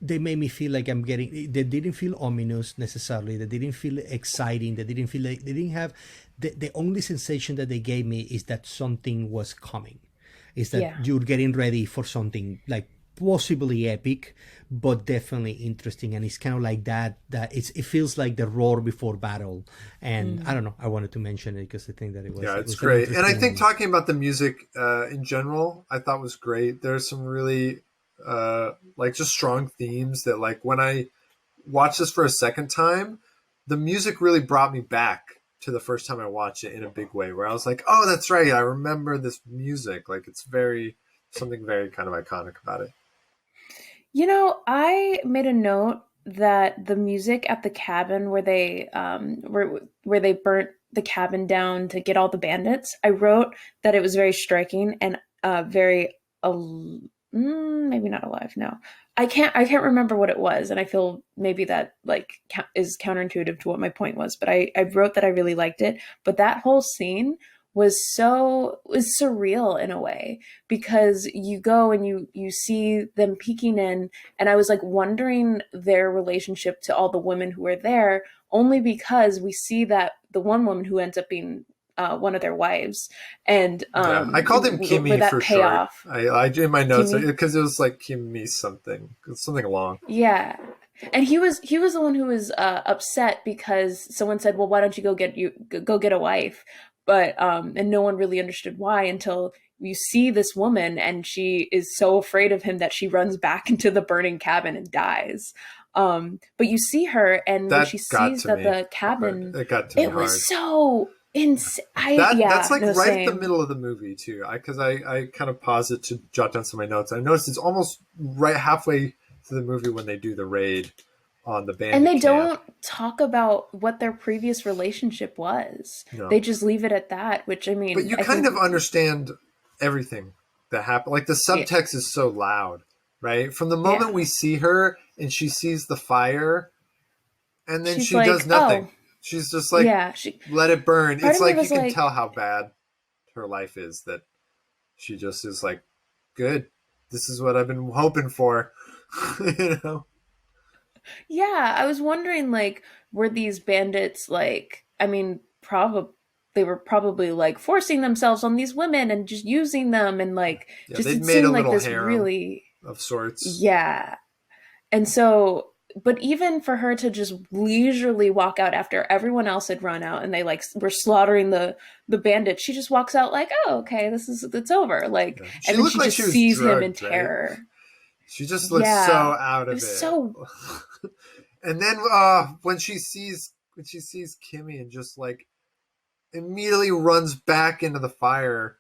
they made me feel like they didn't feel ominous necessarily. They didn't feel exciting. They didn't feel like, they didn't have, the only sensation that they gave me is that something was coming. Is that you're getting ready for something like possibly epic, but definitely interesting. And it's kind of like it feels like the roar before battle. And I don't know, I wanted to mention it because I think that Yeah, it it's was an great. And I interesting think one. talking about the music in general, I thought was great. There's some really like just strong themes that like when I watched this for a second time, the music really brought me back to the first time I watched it in a big way where I was like, oh, that's right. I remember this music. Like it's very something very kind of iconic about it. You know, I made a note that the music at the cabin where where they burnt the cabin down to get all the bandits, I wrote that it was very striking and very maybe not alive. No, I can't remember what it was, and I feel maybe that like is counterintuitive to what my point was. But I wrote that I really liked it, but that whole scene was surreal in a way because you go and you see them peeking in, and I was like wondering their relationship to all the women who are there, only because we see that the one woman who ends up being one of their wives, and Yeah, I called him where Kimmy that for short. payoff. I in my notes Kimmy. because it was like Kimmy something, something long. Yeah. And he was the one who was upset because someone said, "Well, why don't you go get a wife?" But and no one really understood why until you see this woman and she is so afraid of him that she runs back into the burning cabin and dies. But you see her, and when That she got sees to that me the hard. cabin, It got to me it hard. was so insane. That's Yeah, like no, right at the same. middle of the movie too. I kind of paused it to jot down some of my notes. I noticed it's almost right halfway through the movie when they do the raid on the And bandit they camp. don't talk about what their previous relationship was. No, They just leave it at that, which I but mean, you I kind think, of understand everything that happened. Like the yeah, subtext is so loud, right? From the moment yeah. we see her and she sees the fire, and then She's she does like, nothing. oh, She's just like, yeah. let it burn. Part It's of me like you was can tell like, how bad her life is that she just is like, good. This is what I've been hoping for. you know? yeah. I was wondering, like, were these bandits like? I mean, probably they were probably like forcing themselves on these women and just using them, and like, Yeah, just they'd it made a seemed like little this harem really, of sorts. yeah. And so, but even for her to just leisurely walk out after everyone else had run out and they like were slaughtering the bandits, she just walks out like, "Oh, okay, it's over." Like, Yeah. She and then looked she like just she was sees him in drugged, right? terror. She just looked so Yeah, out it of was it. so. and then when she sees Kimmy and just like immediately runs back into the fire,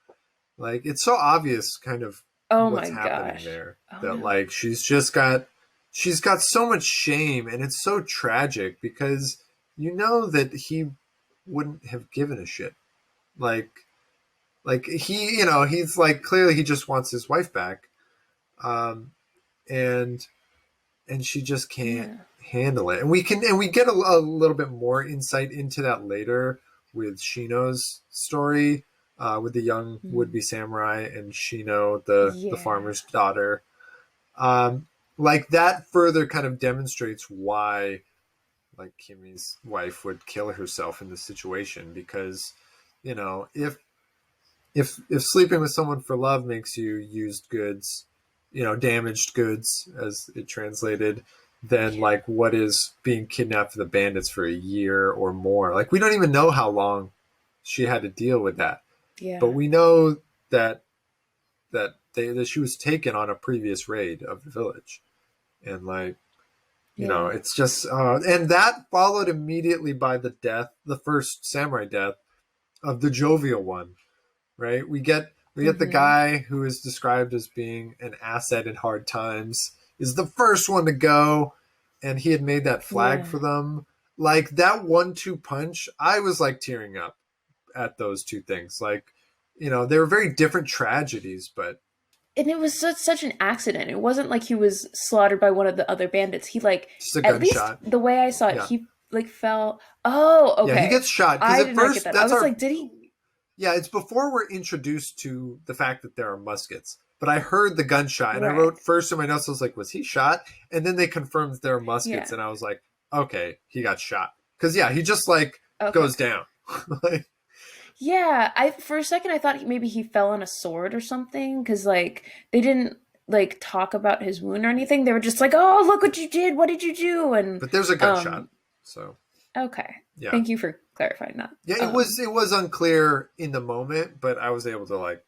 like it's so obvious kind of Oh what's my happening gosh. there Oh that no. like she's got so much shame and it's so tragic because you know that he wouldn't have given a shit. Like he, he's like clearly he just wants his wife back. Um and she just can't Yeah. handle it. And we get a little bit more insight into that later with Shino's story, with the young would Mm. be samurai and Shino, the Yeah. farmer's daughter. Like that further kind of demonstrates why like Kimmy's wife would kill herself in this situation because, if sleeping with someone for love makes you used goods, damaged goods as it translated, then Yeah. like what is being kidnapped for the bandits for a year or more? Like we don't even know how long she had to deal with that, but Yeah. we know that that she was taken on a previous raid of the village, and like Yeah. it's just and that followed immediately by the first samurai death of the jovial one, right? We get the Mm-hmm. guy who is described as being an asset in hard times is the first one to go, and he had made that flag Yeah. for them. Like that 1-2 punch, I was like tearing up at those two things. Like, they were very different tragedies, but And it was such an accident. It wasn't like he was slaughtered by one of the other bandits. He like, just a at least gunshot. the way I saw it, Yeah, he like fell. Oh, yeah, he okay. gets shot because I at did not get first that. I that's was our like, did he? yeah. It's before we're introduced to the fact that there are muskets. But I heard the gunshot, and I Right. wrote first in my notes. I was like, "Was he shot?" And then they confirmed there are muskets, Yeah. and I was like, "Okay, he got shot." Because yeah, he just like Okay. goes down. like, Yeah. I for a second I thought maybe he fell on a sword or something because like they didn't. like talk about his wound or anything. They were just like, "Oh, look what you did! What did you do?" And But there's a gunshot, so okay, yeah, thank you for clarifying that. yeah. It was unclear in the moment, but I was able to like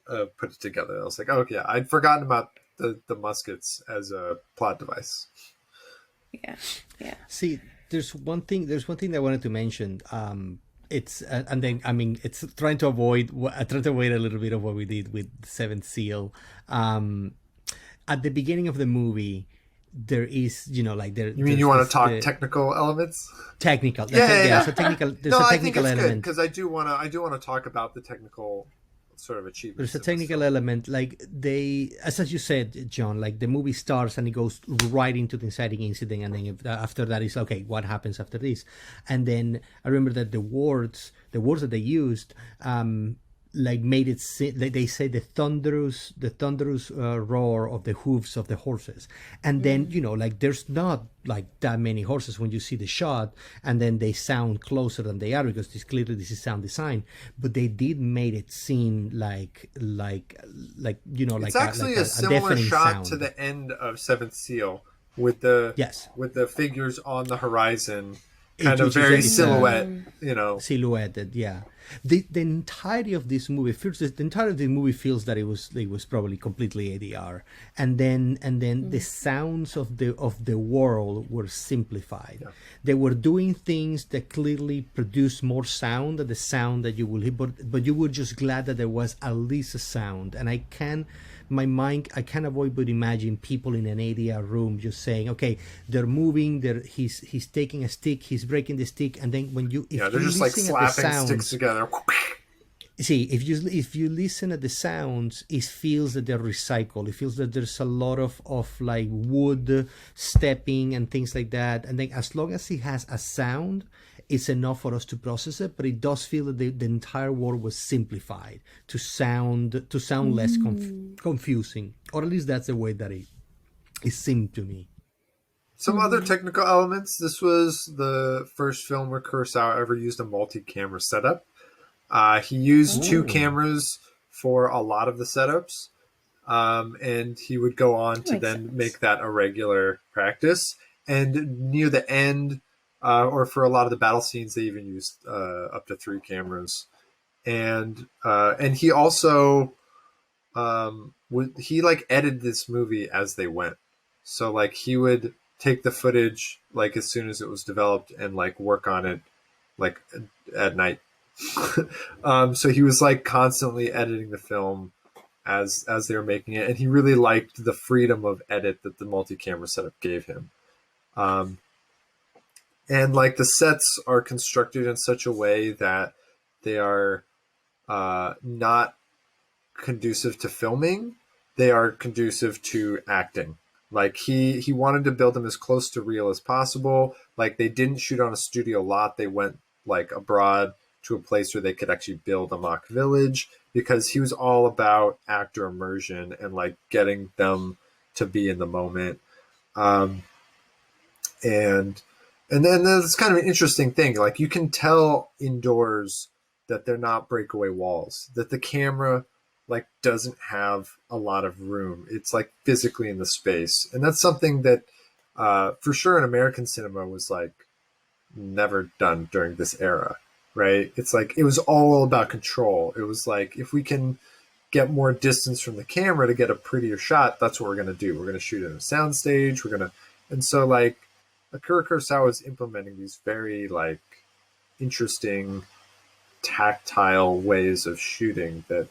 put it together. I was like, oh yeah, I'd forgotten about the muskets as a plot device. Yeah, yeah. See, there's one thing. There's one thing that I wanted to mention. It's and then I mean, it's trying to avoid. Trying to avoid a little bit of what we did with Seventh Seal. At the beginning of the movie, there is, like there. You mean you want to talk technical elements? Technical. Yeah. So technical. There's No, a I think technical it's good element. because I do want to talk about the technical sort of achievements. There's a technical element, like as you said, John, like the movie starts and it goes right into the inciting incident, and then after that is okay, what happens after this? And then I remember that the words that they used, like made it like they say the thunderous roar of the hooves of the horses, and then like there's not like that many horses when you see the shot, and then they sound closer than they are because this is sound design, but they did made it seem like It's actually a similar shot sound to the end of Seventh Seal with the Yes. with the figures on the horizon, kind of which is very a- silhouette, silhouetted. Yeah, the entirety of this movie feels the entirety of the movie feels that it was probably completely ADR, and then the sounds of the world were simplified. Yeah. They were doing things that clearly produced more sound than the sound that you will hear, but you were just glad that there was at least a sound. And I can't avoid but imagine people in an ADR room just saying, okay, they're moving, he's taking a stick, he's breaking the stick, and then they're just like slapping sticks together. See, if you listen at the sounds, it feels that they're recycled. It feels that there's a lot of like wood stepping and things like that. And then as long as it has a sound, it's enough for us to process it. But it does feel that the entire world was simplified to sound less confusing, or at least that's the way that it seemed to me. Some other technical elements. This was the first film where Kurosawa ever used a multi-camera setup. He used two cameras for a lot of the setups, and he would go on to then make that a regular practice. And near the end, or for a lot of the battle scenes, they even used up to 3 cameras. And he also he like edited this movie as they went. So like he would take the footage like as soon as it was developed and like work on it like at night. So he was like constantly editing the film as they were making it, and he really liked the freedom of edit that the multi-camera setup gave him. And like the sets are constructed in such a way that they are not conducive to filming, they are conducive to acting. Like he wanted to build them as close to real as possible. Like they didn't shoot on a studio lot, they went like abroad to a place where they could actually build a mock village, because he was all about actor immersion and like getting them to be in the moment. And then there's kind of an interesting thing. Like you can tell indoors that they're not breakaway walls, that the camera like doesn't have a lot of room. It's like physically in the space. And that's something that for sure in American cinema was like never done during this era, right? It's like it was all about control. It was like if we can get more distance from the camera to get a prettier shot, that's what we're going to do. We're going to shoot in a soundstage. And so like Akira Kurosawa is implementing these very like interesting tactile ways of shooting that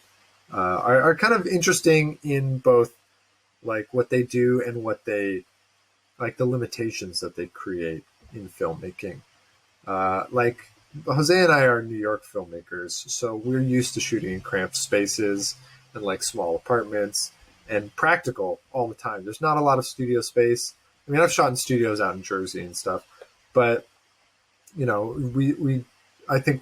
are kind of interesting in both like what they do and what they like the limitations that they create in filmmaking. Like Jose and I are New York filmmakers, so we're used to shooting in cramped spaces and like small apartments and practical all the time. There's not a lot of studio space. I mean, I've shot in studios out in Jersey and stuff, but you know, I think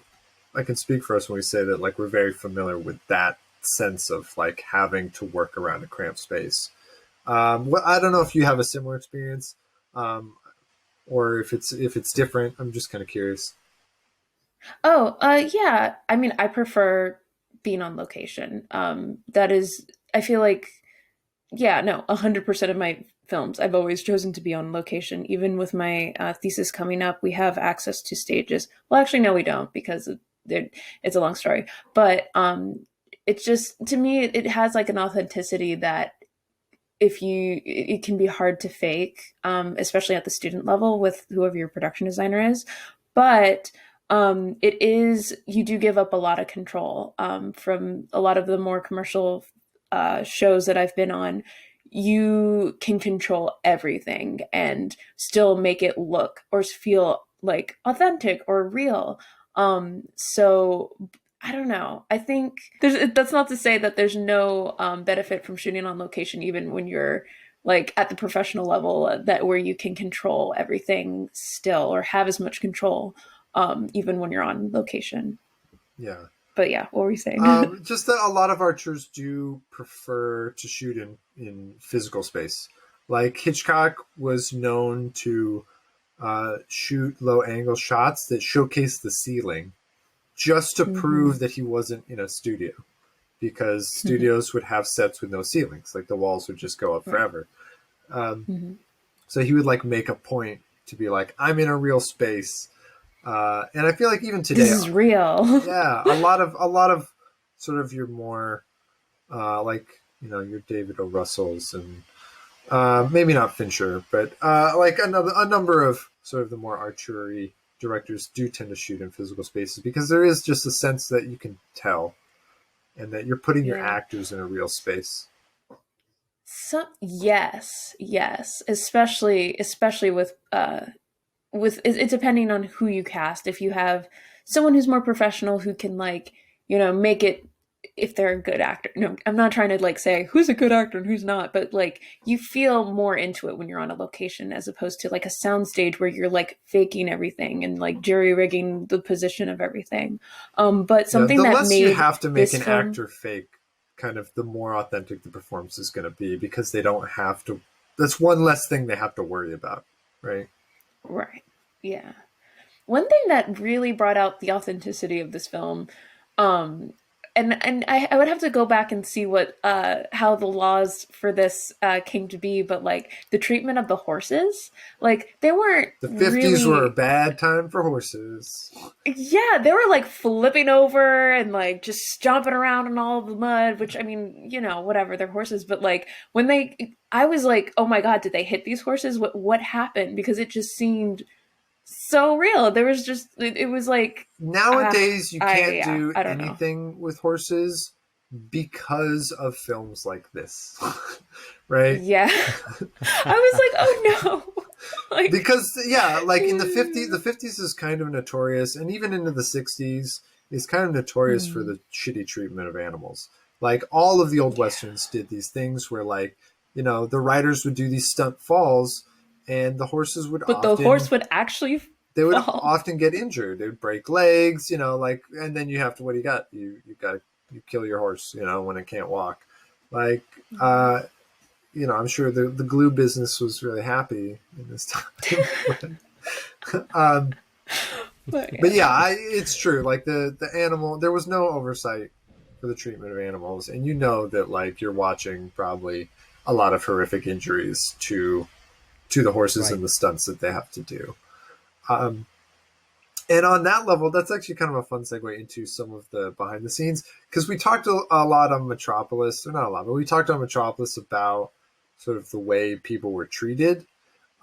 I can speak for us when we say that like we're very familiar with that sense of like having to work around a cramped space. Well, I don't know if you have a similar experience, or if it's different. I'm just kind of curious. Oh, yeah. I mean, I prefer being on location. That is, I feel like yeah, no, 100% of my films, I've always chosen to be on location. Even with my thesis coming up, we have access to stages. Well, actually, no, we don't because it's a long story. But it's just, to me, it has like an authenticity that if you, it can be hard to fake, especially at the student level with whoever your production designer is. But it is, you do give up a lot of control from a lot of the more commercial shows that I've been on. You can control everything and still make it look or feel like authentic or real. So I don't know. I think that's not to say that there's no benefit from shooting on location, even when you're like at the professional level, that where you can control everything still or have as much control, even when you're on location. Yeah. But yeah, what were you saying? Just that a lot of archers do prefer to shoot in physical space. Like Hitchcock was known to shoot low angle shots that showcase the ceiling just to prove that he wasn't in a studio, because studios would have sets with no ceilings, like the walls would just go up forever. So he would like make a point to be like, I'm in a real space. And I feel like even today, This is real. yeah, a lot of sort of your more like, you know, your David O. Russells and maybe not Fincher, but like a number of sort of the more archery directors do tend to shoot in physical spaces, because there is just a sense that you can tell and that you're putting your actors in a real space. So yes, especially with it depending on who you cast. If you have someone who's more professional who can, like, you know, make it, if they're a good actor. No, I'm not trying to like say who's a good actor and who's not, but like you feel more into it when you're on a location as opposed to like a soundstage where you're like faking everything and like jury rigging the position of everything. But something the that less made you have to make this an film, actor fake, kind of the more authentic the performance is going to be, because they don't have to. That's one less thing they have to worry about, right? right? Yeah. One thing that really brought out the authenticity of this film, um, and I would have to go back and see what how the laws for this came to be, but like the treatment of the horses, like they weren't The 50s really, were a bad time for horses. yeah, they were like flipping over and like just stomping around in all the mud, which I mean, you know, whatever, they're horses, but like when I was like, oh my God, did they hit these horses? What happened? Because it just seemed so real. There was just, it was like, Nowadays, you can't do I don't know. anything with horses because of films like this, right? Yeah. I was like, oh no. Like, Because yeah, like in the 50s is kind of notorious, and even into the 60s is kind of notorious for the shitty treatment of animals. Like all of the old westerns did these things where, like, you know, the riders would do these stunt falls, and the horses would but often, the horse would actually they would fall. often get injured. They would break legs, you know, like, and then you have to, what do you got? You kill your horse, you know, when it can't walk. Like, you know, I'm sure the glue business was really happy in this time. But yeah, it's true. Like the animal, there was no oversight for the treatment of animals, and you know that like you're watching probably a lot of horrific injuries to the horses and the stunts that they have to do. And on that level, that's actually kind of a fun segue into some of the behind the scenes, because we talked a lot on Metropolis, or not a lot, but we talked on Metropolis about sort of the way people were treated.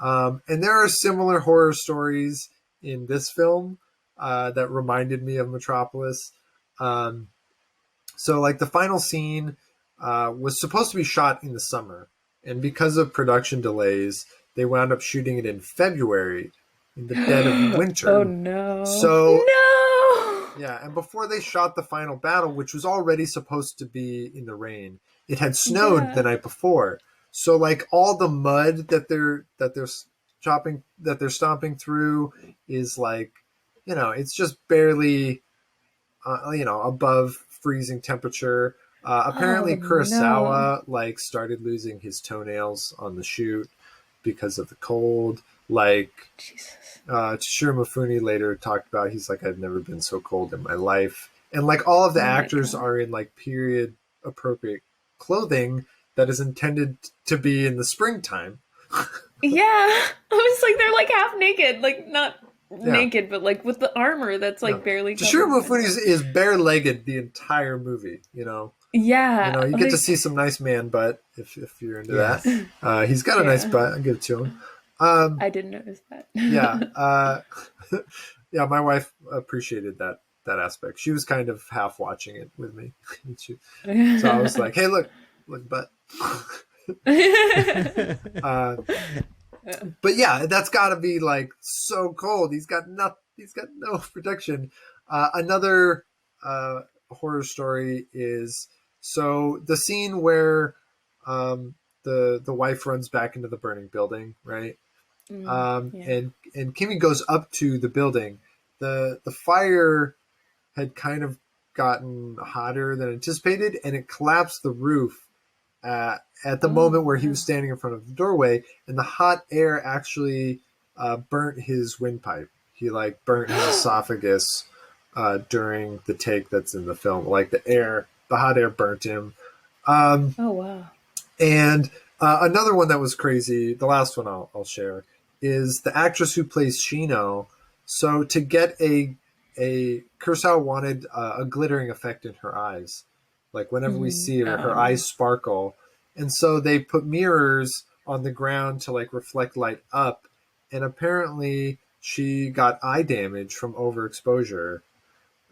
And there are similar horror stories in this film that reminded me of Metropolis. So like the final scene was supposed to be shot in the summer, and because of production delays, they wound up shooting it in February, in the dead of winter. Oh no. So no. yeah, and before they shot the final battle, which was already supposed to be in the rain, it had snowed the night before. So like all the mud that they're stomping through is like, you know, it's just barely you know, above freezing temperature. Apparently Kurosawa like started losing his toenails on the shoot because of the cold. Like, Toshiro Mifune later talked about, he's like, I've never been so cold in my life. And like all of the actors are in like period appropriate clothing that is intended to be in the springtime. Yeah, I was like, they're like half naked, like not Yeah. naked, but like with the armor that's like barely Toshiro covering Mifune them. is bare-legged the entire movie. Yeah, You get to see some nice man butt if you're into Yes. that. He's got a nice Yeah. butt. I'll give it to him. I didn't notice that. Yeah. Yeah, my wife appreciated that aspect. She was kind of half watching it with me. So I was like, hey, look butt. But yeah, that's got to be like so cold. He's got no protection. Another horror story is so the scene where the wife runs back into the burning building, right? Yeah. And Kimmy goes up to the building. The fire had kind of gotten hotter than anticipated, and it collapsed the roof at the moment where he was standing in front of the doorway, and the hot air actually burnt his windpipe. He like burnt his esophagus during the take that's in the film. Like the hot air burnt him. Oh wow! And another one that was crazy, the last one I'll share, is the actress who plays Shino. So to get a Kurosawa wanted a glittering effect in her eyes. Like whenever we see her, her eyes sparkle. And so they put mirrors on the ground to like reflect light up. And apparently she got eye damage from overexposure.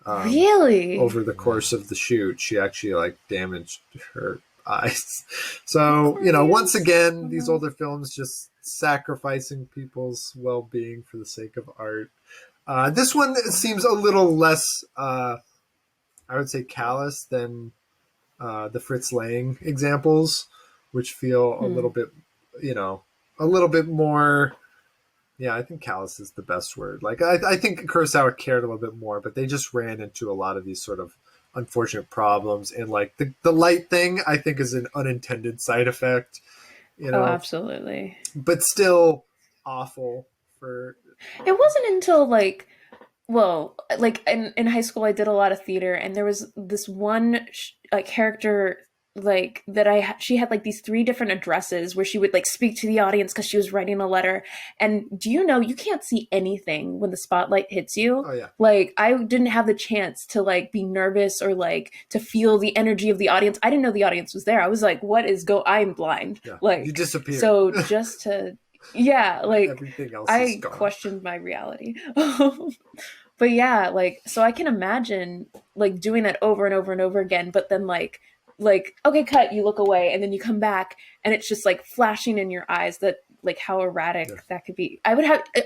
Really? Over the course of the shoot, she actually like damaged her eyes. So, once again, these older films just sacrificing people's well-being for the sake of art. This one seems a little less, I would say, callous than the Fritz Lang examples, which feel a little bit, a little bit more. Yeah, I think callous is the best word. Like, I think Kurosawa cared a little bit more, but they just ran into a lot of these sort of unfortunate problems. And like the light thing, I think, is an unintended side effect. Oh, absolutely. But still awful for. It wasn't until like in high school I did a lot of theater, and there was this one character like that she had like these 3 different addresses where she would like speak to the audience because she was writing a letter. And do you know you can't see anything when the spotlight hits you? Oh yeah. Like I didn't have the chance to like be nervous or like to feel the energy of the audience. I didn't know the audience was there. I was like, I'm blind. Yeah. Like you disappear. So just to like everything else I is gone. questioned my reality. But yeah, like so I can imagine like doing that over and over and over again, but then like okay, cut, you look away, and then you come back and it's just like flashing in your eyes that like how erratic that could be. I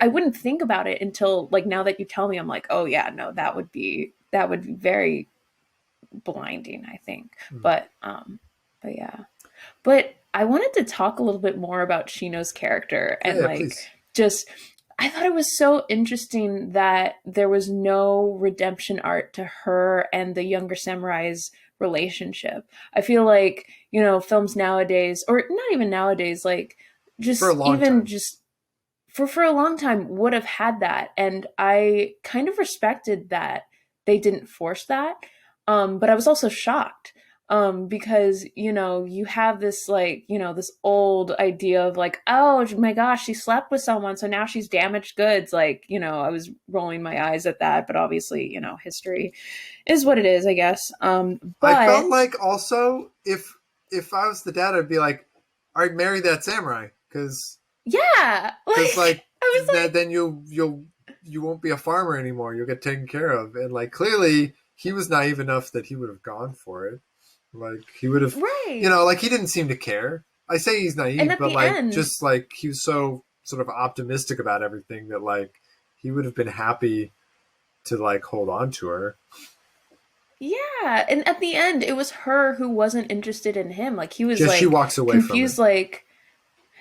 wouldn't think about it until like now that you tell me, I'm like, oh yeah, no, that would be very blinding, I think. But yeah. But I wanted to talk a little bit more about Shino's character and please. Just I thought it was so interesting that there was no redemption arc to her and the younger samurai's relationship. I feel like, films nowadays, or not even nowadays, like just for a long even time. just for a long time would have had that. And I kind of respected that they didn't force that. But I was also shocked. Because, you have this like, this old idea of like, oh my gosh, she slept with someone, so now she's damaged goods. Like, I was rolling my eyes at that, but obviously, history is what it is, I guess. But I felt like also if I was the dad, I'd be like, all right, marry that samurai. Cause like, I was like, then you won't be a farmer anymore. You'll get taken care of. And like, clearly he was naive enough that he would have gone for it. Like he would have, like he didn't seem to care. I say he's naive, but like just like he was so sort of optimistic about everything that like he would have been happy to like hold on to her. Yeah, and at the end, it was her who wasn't interested in him. Like he was just like she walks away confused, from it. like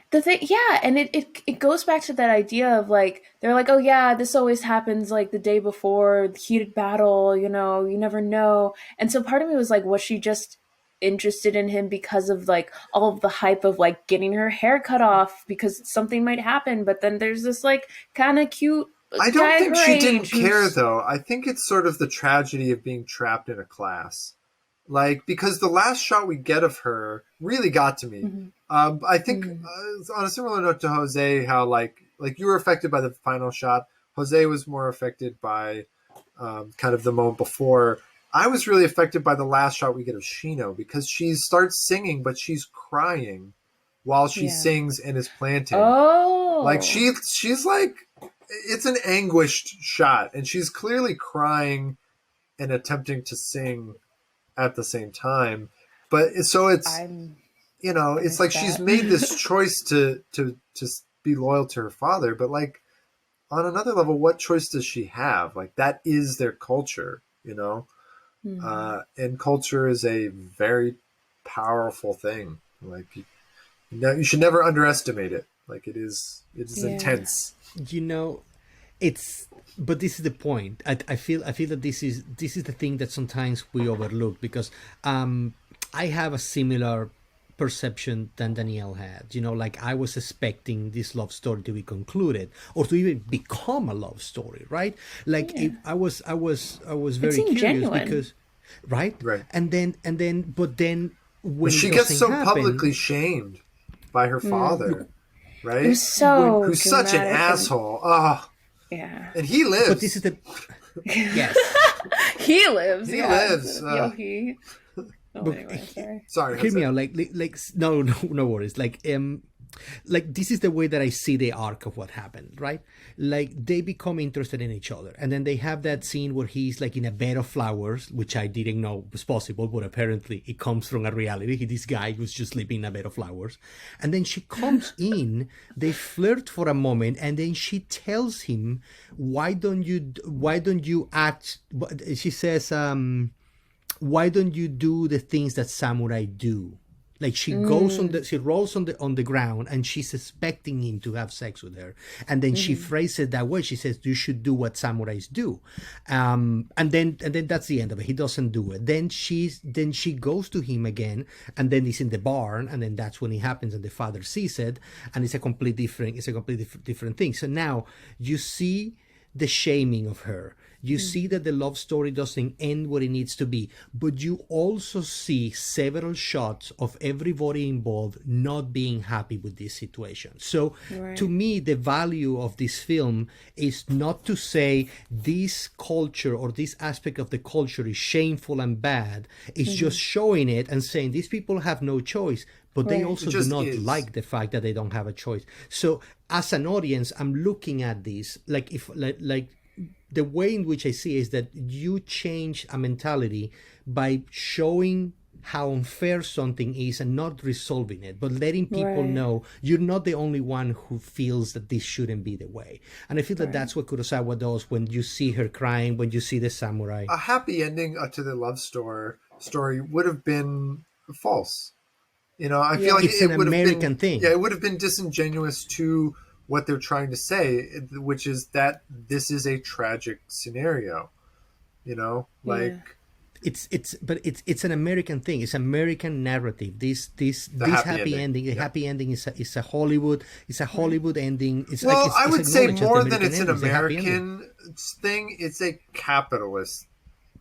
the thing. Yeah, and it goes back to that idea of like they're like, oh yeah, this always happens like the day before the heated battle. You never know. And so part of me was like, was she just interested in him because of like all of the hype of like getting her hair cut off because something might happen? But then there's this like kind of cute. I don't think she didn't care though. I think it's sort of the tragedy of being trapped in a class. Like, because the last shot we get of her really got to me. I think on a similar note to Jose, how like you were affected by the final shot. Jose was more affected by kind of the moment before. I was really affected by the last shot we get of Shino, because she starts singing, but she's crying while she sings and is planting. Oh, Like she's like, it's an anguished shot, and she's clearly crying and attempting to sing at the same time. But so it's, it's like she's made this choice to be loyal to her father, but like on another level, what choice does she have? Like, that is their culture, and culture is a very powerful thing. Like, you should never underestimate it. Like, it is intense. It's, but this is the point. I feel that this is the thing that sometimes we overlook, because I have a similar perception than Danielle had. Like, I was expecting this love story to be concluded, or to even become a love story, right? Like, I was very curious genuine. because, right, and then, but then when she gets so publicly shamed by her father, right? It was so who's such an asshole. Oh, yeah. And he lives. But this is the yes, he lives. He lives. Anyway, sorry. Sorry. Hear me out. Like no worries. Like this is the way that I see the arc of what happened, right? Like, they become interested in each other, and then they have that scene where he's like in a bed of flowers, which I didn't know was possible, but apparently it comes from a reality. This guy was just sleeping in a bed of flowers, and then she comes in, they flirt for a moment, and then she tells him, why don't you act, she says, why don't you do the things that samurai do? Like, she goes she rolls on the ground, and she's expecting him to have sex with her, and then she phrases it that way. She says, "You should do what samurais do," and then that's the end of it. He doesn't do it. Then she goes to him again, and then he's in the barn, and then that's when it happens, and the father sees it, and it's a completely different thing. So now you see the shaming of her. You see that the love story doesn't end where it needs to be, but you also see several shots of everybody involved not being happy with this situation. So to me, the value of this film is not to say this culture or this aspect of the culture is shameful and bad. It's just showing it and saying these people have no choice, but they also do not like the fact that they don't have a choice. So as an audience, I'm looking at this like the way in which I see is that you change a mentality by showing how unfair something is and not resolving it, but letting people know you're not the only one who feels that this shouldn't be the way. And I feel that that's what Kurosawa does when you see her crying, when you see the samurai. A happy ending to the love story would have been false. I feel like it's it an would American have been, thing. Yeah, it would have been disingenuous to what they're trying to say, which is that this is a tragic scenario. It's an American thing. It's American narrative. This happy ending. The happy ending is a Hollywood. It's a Hollywood ending. I would say more than it's an American thing. It's a capitalist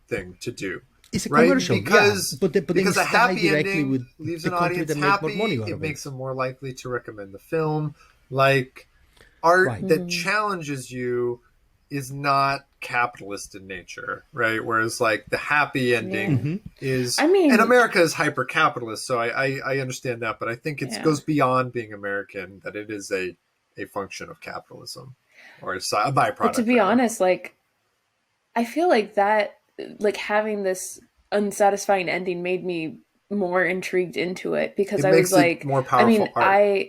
thing to do. It's a commercial, because because a happy ending leaves an audience happy. It makes them more likely to recommend the film. Like, art that challenges you is not capitalist in nature, right? Whereas like the happy ending is, and America is hyper capitalist, so I understand that, but I think it goes beyond being American, that it is a function of capitalism, or it's a byproduct. But to be honest, like, I feel like that, like, having this unsatisfying ending made me more intrigued into it, because I was like, more powerful art.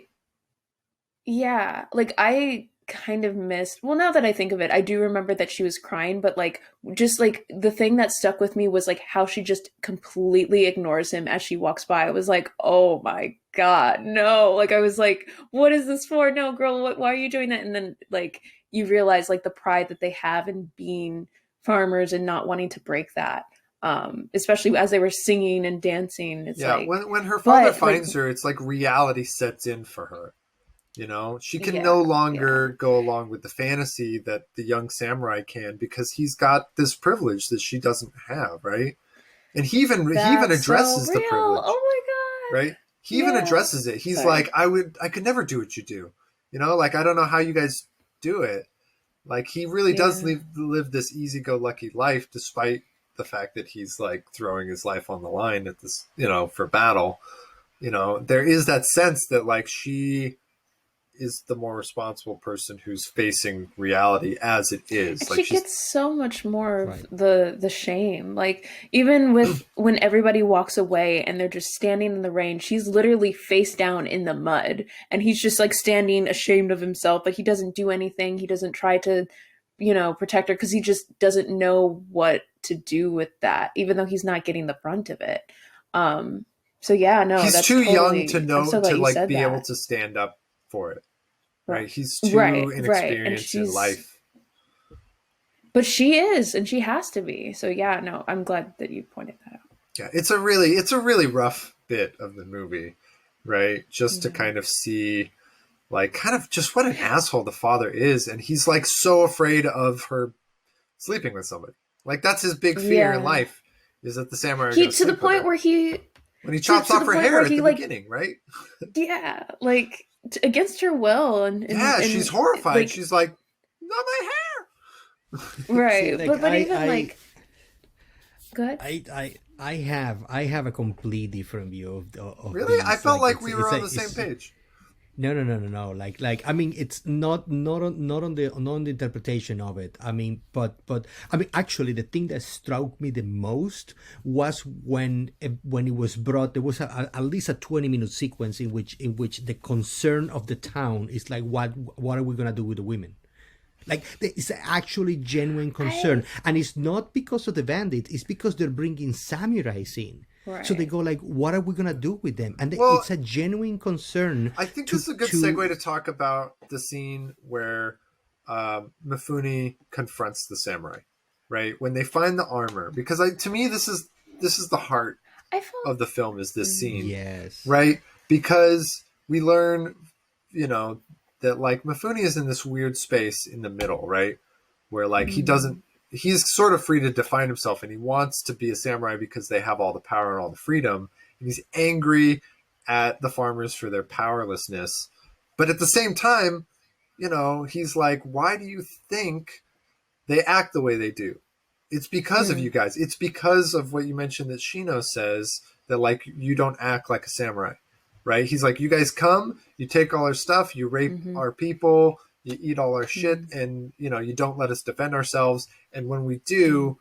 I kind of missed, well, now that I think of it, I do remember that she was crying, but like, just like the thing that stuck with me was like how she just completely ignores him as she walks by. I was like, oh my God, no. Like, I was like, what is this for? No, girl, why are you doing that? And then like you realize like the pride that they have in being farmers and not wanting to break that. Especially as they were singing and dancing. It's like, when her father finds her, it's like reality sets in for her. She can no longer go along with the fantasy that the young samurai can, because he's got this privilege that she doesn't have, right? And he even That's addresses so the real. privilege, Oh my god. right? He even Yeah. addresses it. He's Sorry. like, I could never do what you do. You know, like, I don't know how you guys do it. Like, he really does Yeah. live this easy-go-lucky life, despite the fact that he's like throwing his life on the line at this, you know, for battle. You know, there is that sense that like she is the more responsible person who's facing reality as it is. And Like, she gets so much more of Right. the shame. Like even with when everybody walks away and they're just standing in the rain, she's literally face down in the mud and he's just like standing ashamed of himself, but he doesn't do anything. He doesn't try to, protect her because he just doesn't know what to do with that, even though he's not getting the brunt of it. So yeah, no, he's that's too young totally. to I'm know so glad to you like said be able that. to stand up for it. Right? He's Right, too right, and inexperienced in she's. life. But she is, and she has to be. So yeah, no, I'm glad that you pointed that out. Yeah, it's a really rough bit of the movie, right? Just to Yeah. kind of see like kind of just what an asshole the father is, and he's like so afraid of her sleeping with somebody. Like, that's his big fear in Yeah. life, is that the samurai are He going to to the sleep with point her. where he When he chops to off the her point hair where at he the like beginning, right? yeah, like against her will Yeah, and she's horrified. like She's like, not my hair. See, right. like But even like go ahead. I have a complete different view of Really? I these. felt like we It's were a, on the same it's page. no. Like I mean, it's not on the interpretation of it. I mean, but I mean, actually, the thing that struck me the most was when it was brought. There was at least a 20-minute sequence in which the concern of the town is like, what are we gonna do with the women? Like, it's actually genuine concern, and it's not because of the bandits. It's because they're bringing samurais in. So they Right. go like, "What are we gonna do with them?" And Well, it's a genuine concern. I think to this is a good to segue to talk about the scene where Mifune confronts the samurai, right? When they find the armor, because to me this is the heart I felt of the film, is this scene, Yes. right? Because we learn, you know, that like Mifune is in this weird space in the middle, right? Where like he's sort of free to define himself, and he wants to be a samurai because they have all the power and all the freedom. And he's angry at the farmers for their powerlessness. But at the same time, you know, he's like, why do you think they act the way they do? It's because of you guys. It's because of what you mentioned that Shino says, that like you don't act like a samurai, right? He's like, you guys come, you take all our stuff, you rape our people, you eat all our shit, and you know, you don't let us defend ourselves. And when we do,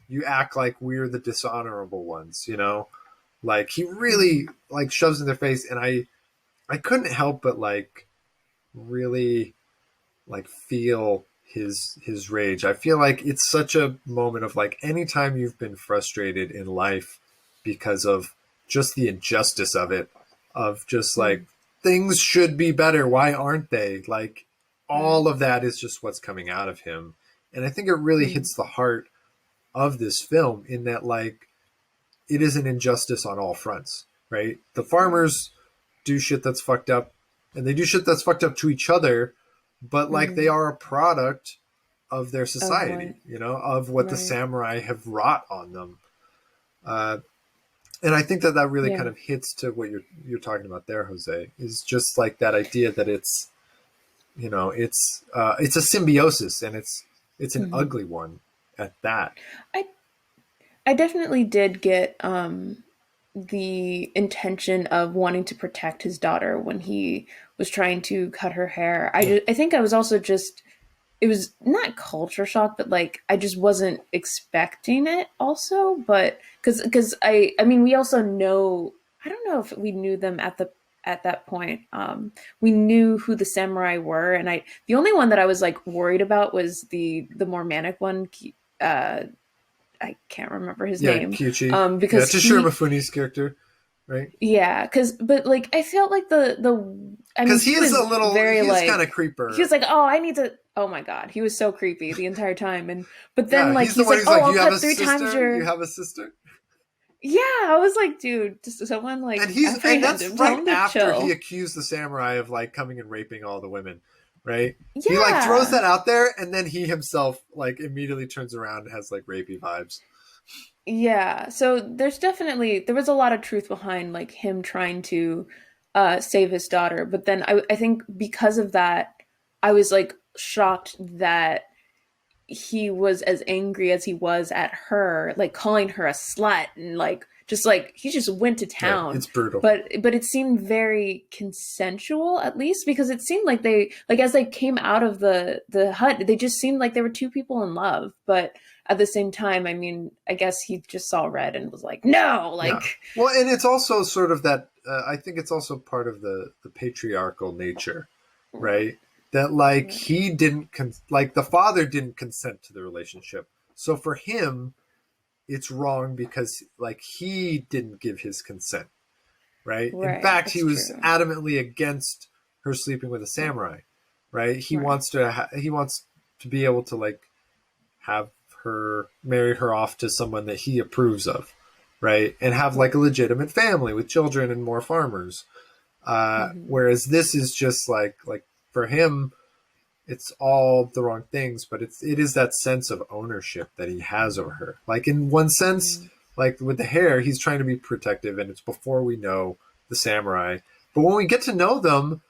you act like we're the dishonorable ones, you know? Like, he really like shoves in their face, and I couldn't help but like really like feel his rage. I feel like it's such a moment of like, anytime you've been frustrated in life because of just the injustice of it, of just like things should be better, why aren't they? Like, all of that is just what's coming out of him. And I think it really hits the heart of this film, in that like it is an injustice on all fronts, right? The farmers do shit that's fucked up, and they do shit that's fucked up to each other, but like they are a product of their society, you know, of what the samurai have wrought on them. And I think that really kind of hits to what you're talking about there, Jose, is just like that idea that it's, you know, it's a symbiosis, and it's an ugly one at that. I definitely did get the intention of wanting to protect his daughter when he was trying to cut her hair. I think I was also just, it was not culture shock, but like I just wasn't expecting it also. But because I mean, we also know, I don't know if we knew them at that point. We knew who the samurai were, and the only one that I was like worried about was the more manic one. I can't remember his name. Kyuchi. Because Toshiro Mifune's character, right? Yeah, but like I felt like I mean, because he was very like kind of creeper. He was like, oh, I need to. Oh my god, he was so creepy the entire time. But then like he's like, oh, I'll cut three times your. You have a sister. Yeah, I was like, dude, just someone like. And that's him, right after chill. he accused the samurai of like coming and raping all the women, right? Yeah. He like throws that out there, and then he himself like immediately turns around and has like rapey vibes. Yeah, so there was a lot of truth behind like him trying to save his daughter, but then I think because of that, I was like shocked that he was as angry as he was at her, like calling her a slut and like he just went to Yeah, town. it's brutal. But it seemed very consensual, at least, because it seemed like they like as they came out of the hut, they just seemed like they were two people in love. But at the same time, I mean, I guess he just saw red and was like, no, Yeah. like Well, and it's also sort of that. I think it's also part of the patriarchal nature, right? That like he didn't like the father didn't consent to the relationship. So for him, it's wrong because like he didn't give his consent, right? In right, fact, he that's was true. adamantly against her sleeping with a samurai, right? He Right. wants to he wants to be able to like have her marry her off to someone that he approves of, right? And have like a legitimate family with children and more farmers. Hmm. Whereas this is just like for him, it's all the wrong things, but it is that sense of ownership that he has over her. Like in one sense, like with the hair, he's trying to be protective, and it's before we know the samurai. But when we get to know them,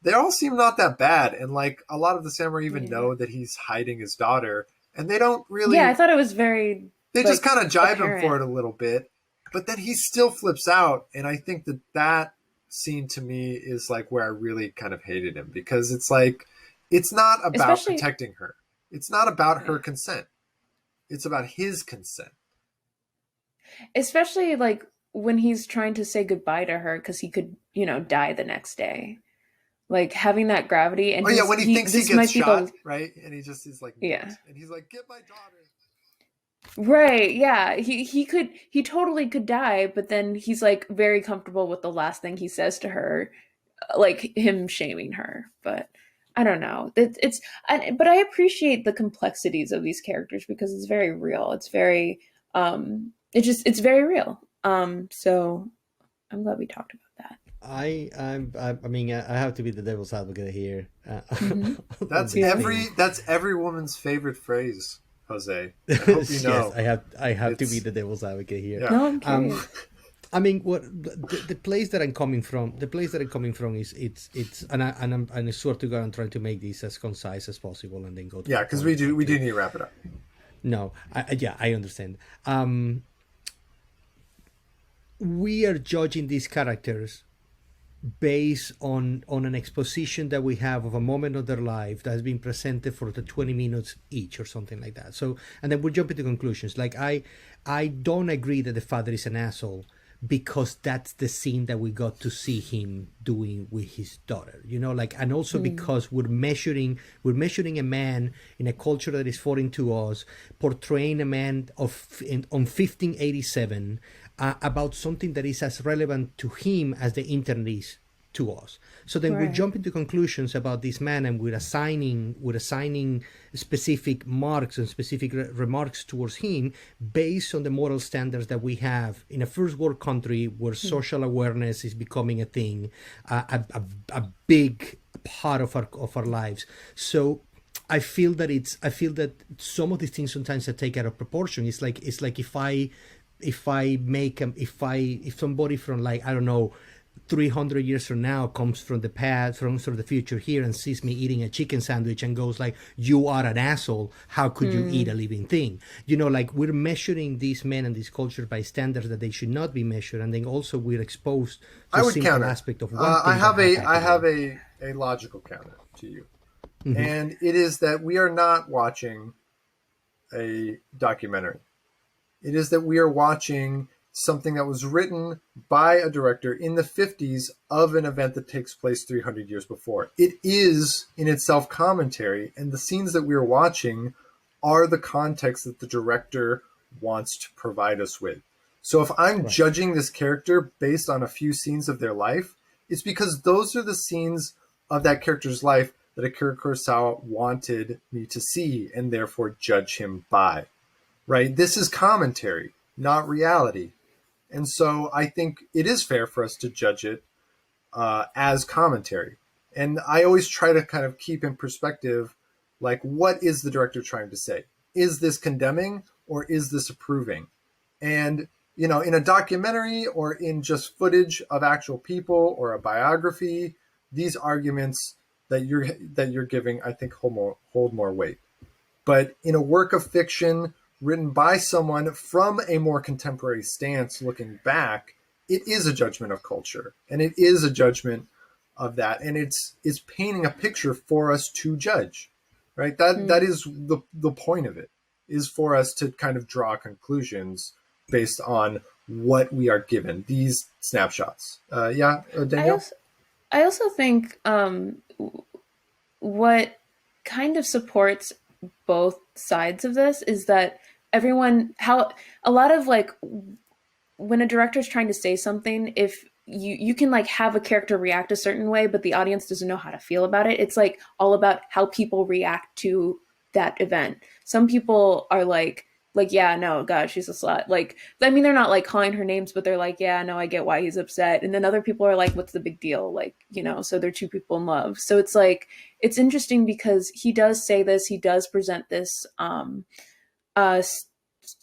they all seem not that bad, and like a lot of the samurai even Yeah. know that he's hiding his daughter, and they don't Yeah, really. I thought it was very They just like kind of jibe him for apparent. it a little bit, but then he still flips out, and I think that scene to me is like where I really kind of hated him because it's like it's not about Especially protecting her. It's not about yeah. her consent. It's about his consent. Especially like when he's trying to say goodbye to her because he could, die the next day. Like having that gravity and Oh yeah, when he thinks he this gets might be shot, the right? And he just is like mute, yeah. and he's like, "Get my daughter." Right, yeah. He totally could die, but then he's like very comfortable with the last thing he says to her, like him shaming her. But I don't know. But I appreciate the complexities of these characters because it's very real. It's very it's very real. So I'm glad we talked about that. I mean, I have to be the devil's advocate here Hmm. on That's this Yeah. thing. every woman's favorite phrase, Jose. I hope you Yes, know. I have to be It's the devil's advocate here. yeah. No, I'm Um, curious. I mean, what the place that I'm coming from, is it's and I swear to God, I'm trying to make this as concise as possible and then go to Yeah, the because point. we do need to wrap it up. No, yeah, I understand. We are judging these characters based on an exposition that we have of a moment of their life that has been presented for the 20 minutes each or something like that. So, and then we jump into conclusions. Like I don't agree that the father is an asshole because that's the scene that we got to see him doing with his daughter, like, and also because we're measuring a man in a culture that is foreign to us, portraying a man on 1587 about something that is as relevant to him as the internet is to us. So then we Right. jump into conclusions about this man, and we're assigning specific marks and specific remarks towards him based on the moral standards that we have in a first world country where social awareness is becoming a thing, a big part of our lives. So I feel that some of these things sometimes are taken out of proportion. It's like if somebody from, like, I don't know, 300 years from now comes from the past, from sort of the future here, and sees me eating a chicken sandwich and goes like, "You are an asshole. How could you eat a living thing?" Like, we're measuring these men and this culture by standards that they should not be measured, and then also we're exposed to I a would simple counter. aspect of one thing I have that a happened I to have them. a logical counter to you, and it is that we are not watching a documentary. It is that we are watching something that was written by a director in the 50s of an event that takes place 300 years before. It is in itself commentary, and the scenes that we are watching are the context that the director wants to provide us with. So if I'm Right. judging this character based on a few scenes of their life, it's because those are the scenes of that character's life that Akira Kurosawa wanted me to see and therefore judge him by. Right? This is commentary, not reality. And so I think it is fair for us to judge it as commentary. And I always try to kind of keep in perspective, like, what is the director trying to say? Is this condemning or is this approving? And, you know, in a documentary or in just footage of actual people or a biography, these arguments that you're giving, I think, hold more weight. But in a work of fiction written by someone from a more contemporary stance looking back, it is a judgment of culture, and it is a judgment of that, and it's painting a picture for us to judge, right? That is the point of it, is for us to kind of draw conclusions based on what we are given, these snapshots. Danielle? I also think what kind of supports both sides of this is that how a lot of like when a director is trying to say something, if you can like have a character react a certain way, but the audience doesn't know how to feel about it. It's like all about how people react to that event. Some people are like, yeah, no, God, she's a slut. Like, I mean, they're not like calling her names, but they're like, yeah, no, I get why he's upset. And then other people are like, what's the big deal? Like, you know, so they're two people in love. So it's like, it's interesting because he does say this, he does present this,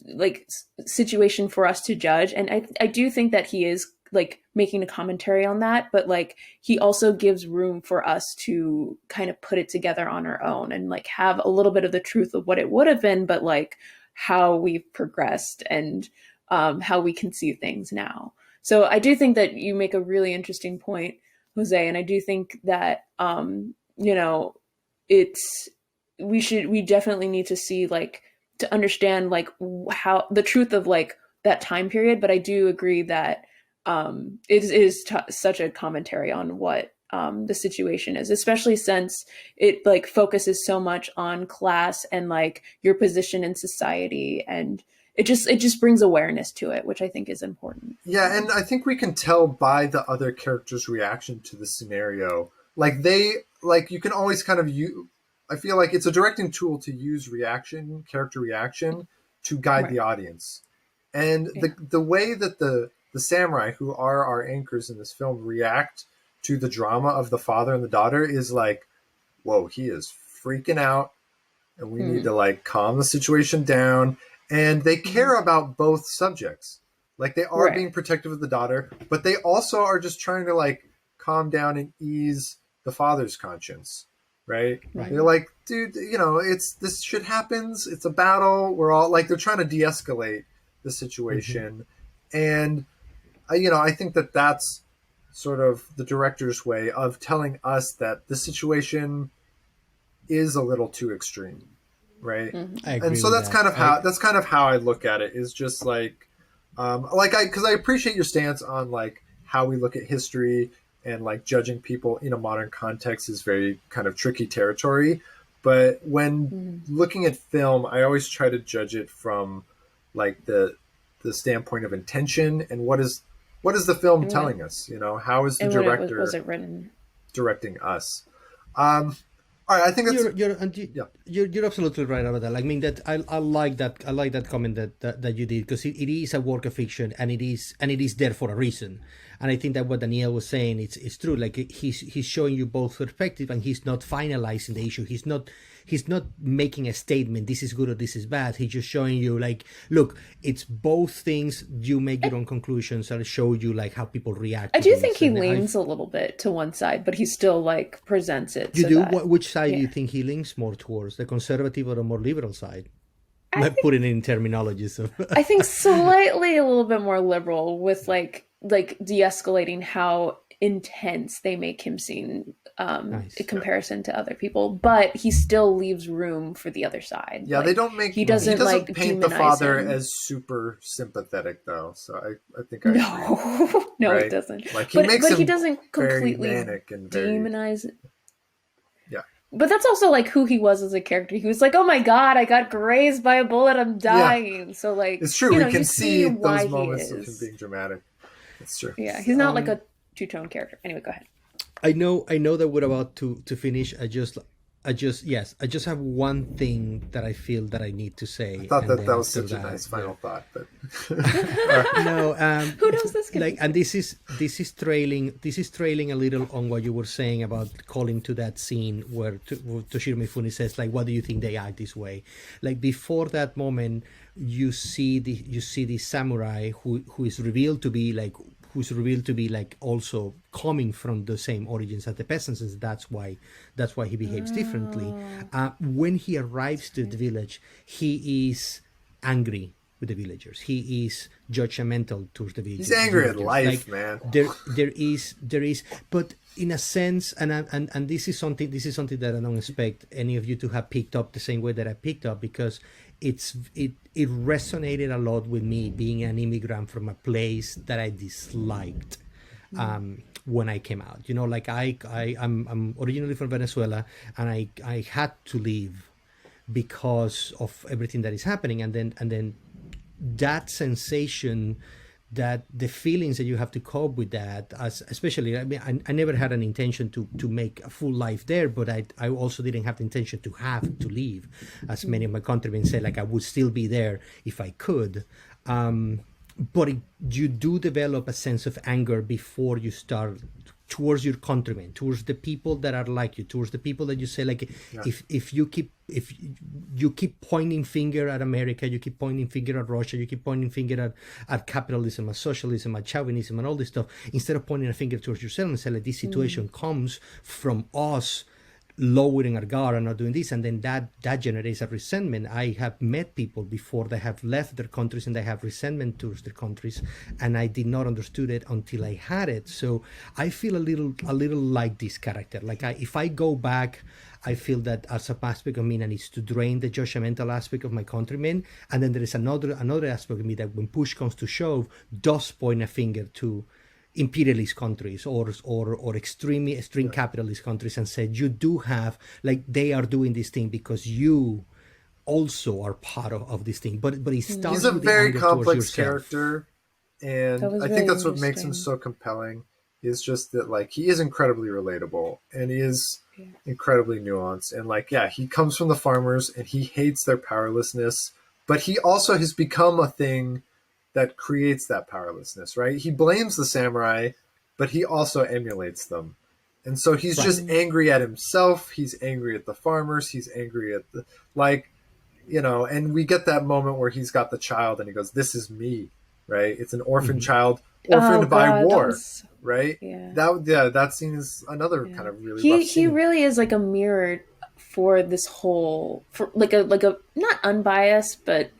like situation for us to judge. And I do think that he is like making a commentary on that, but like he also gives room for us to kind of put it together on our own and like have a little bit of the truth of what it would have been, but like how we've progressed and how we can see things now. So I do think that you make a really interesting point, Jose, and I do think that you know, we definitely need to see like to understand like how the truth of like that time period. But I do agree that it is such a commentary on what the situation is, especially since it like focuses so much on class and like your position in society, and it just brings awareness to it, which I think is important. Yeah, and I think we can tell by the other characters' reaction to the scenario. Like you can always kind of I feel like it's a directing tool to use character reaction to guide the audience. And the way that the samurai, who are our anchors in this film, react to the drama of the father and the daughter is like, whoa, he is freaking out, and we need to like calm the situation down. And they care about both subjects. Like they are being protective of the daughter, but they also are just trying to like calm down and ease the father's conscience. Right? They're like, dude, you know, this shit happens. It's a battle. We're all like, they're trying to de-escalate the situation. And, you know, I think that that's sort of the director's way of telling us that the situation is a little too extreme. Right. And so that's kind of how I look at it, is just like because I appreciate your stance on like how we look at history, and like judging people in a modern context is very kind of tricky territory. But when looking at film, I always try to judge it from like the standpoint of intention and what is the film telling us? You know, how is the director was it written? Directing us? All right, I think that's you're absolutely right about that. Like, I mean, that I like that comment that you did, because it is a work of fiction, and it is there for a reason. And I think that what Danielle was saying is true. Like he's showing you both perspectives, and he's not finalizing the issue. He's not making a statement, this is good or this is bad. He's just showing you like, look, it's both things. You make your own conclusions, and show you like how people react. I do think he leans a little bit to one side, but he still like presents it. You do? Which side do you think he leans more towards, the conservative or the more liberal side? Like putting it in terminology. So I think slightly a little bit more liberal, with like de-escalating how intense they make him seem in comparison to other people, but he still leaves room for the other side. Yeah, like, he doesn't like paint the father as super sympathetic though. So I think agree. No, right? It doesn't. Like he doesn't completely demonize it. Yeah. But that's also like who he was as a character. He was like, "Oh my God, I got grazed by a bullet. I'm dying." Yeah. So like, it's true. We can see those moments of him being dramatic. It's true. Yeah, he's not like a two-tone character. Anyway, go ahead. I know that we're about to finish. I just have one thing that I feel that I need to say. I thought and that then was after such a that, nice final thought, but No, Who knows this could like, and this is trailing a little on what you were saying about calling to that scene where Toshiro Mifune says, like, "What do you think they act this way?" Like, before that moment, you see the samurai who is revealed to be like also coming from the same origins as the peasants, and that's why he behaves differently. When he arrives to the village, he is angry with the villagers. He is judgmental towards the villagers. he's angry at life, Like, man. there is, but in a sense, and this is something that I don't expect any of you to have picked up the same way that I picked up, because it resonated a lot with me, being an immigrant from a place that I disliked. When I came out, like I'm originally from Venezuela, and I had to leave because of everything that is happening, and then that sensation, that the feelings that you have to cope with that, as especially, I mean, I never had an intention to make a full life there, but I also didn't have the intention to have to leave, as many of my countrymen say, like, I would still be there if I could. But you do develop a sense of anger before you start, towards your countrymen, towards the people that are like you, towards the people that you say, like, if you keep pointing finger at America, you keep pointing finger at Russia, you keep pointing finger at capitalism, at socialism, at chauvinism, and all this stuff, instead of pointing a finger towards yourself and say, like, this situation comes from us lowering our guard and not doing this, and then that generates a resentment. I have met people before that have left their countries and they have resentment towards their countries, and I did not understood it until I had it. So I feel a little like this character. Like, if I go back, I feel that as a aspect of me that needs to drain the judgmental aspect of my countrymen, and then there is another aspect of me that, when push comes to shove, does point a finger to imperialist countries or extreme capitalist countries, and said, you do have, like, they are doing this thing because you also are part of this thing. But it starts He's a with the very anger towards complex yourself. character, and That was I think really that's what makes him interesting. so compelling. Is just that, like, he is incredibly relatable, and he is incredibly nuanced, and, like, yeah, he comes from the farmers and he hates their powerlessness, but he also has become a thing that creates that powerlessness, right? He blames the samurai, but he also emulates them. And so he's Right. just angry at himself, he's angry at the farmers, he's angry at the, like, and we get that moment where he's got the child and he goes, this is me, right? It's an orphan child, orphaned Oh by god, that war, was right? yeah. That scene is another kind of really rough He scene. really is like a mirror for this whole, for like a not unbiased, but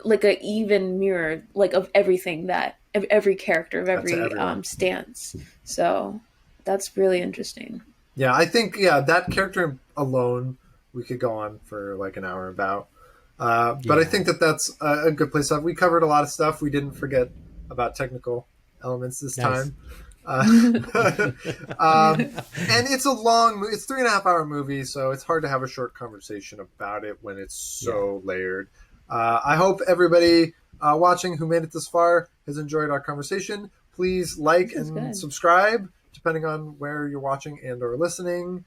like a even mirror, like, of everything, that of every character, of To every everyone. stance. So that's really interesting. Yeah, I think, that character alone we could go on for like an hour about. But I think Yeah. that's a good place. We covered a lot of stuff. We didn't forget about technical elements this Nice. time. And it's a long, it's 3.5 hour movie, so it's hard to have a short conversation about it when it's so layered. I hope everybody watching who made it this far has enjoyed our conversation. Please like This is and good. subscribe, depending on where you're watching and or listening.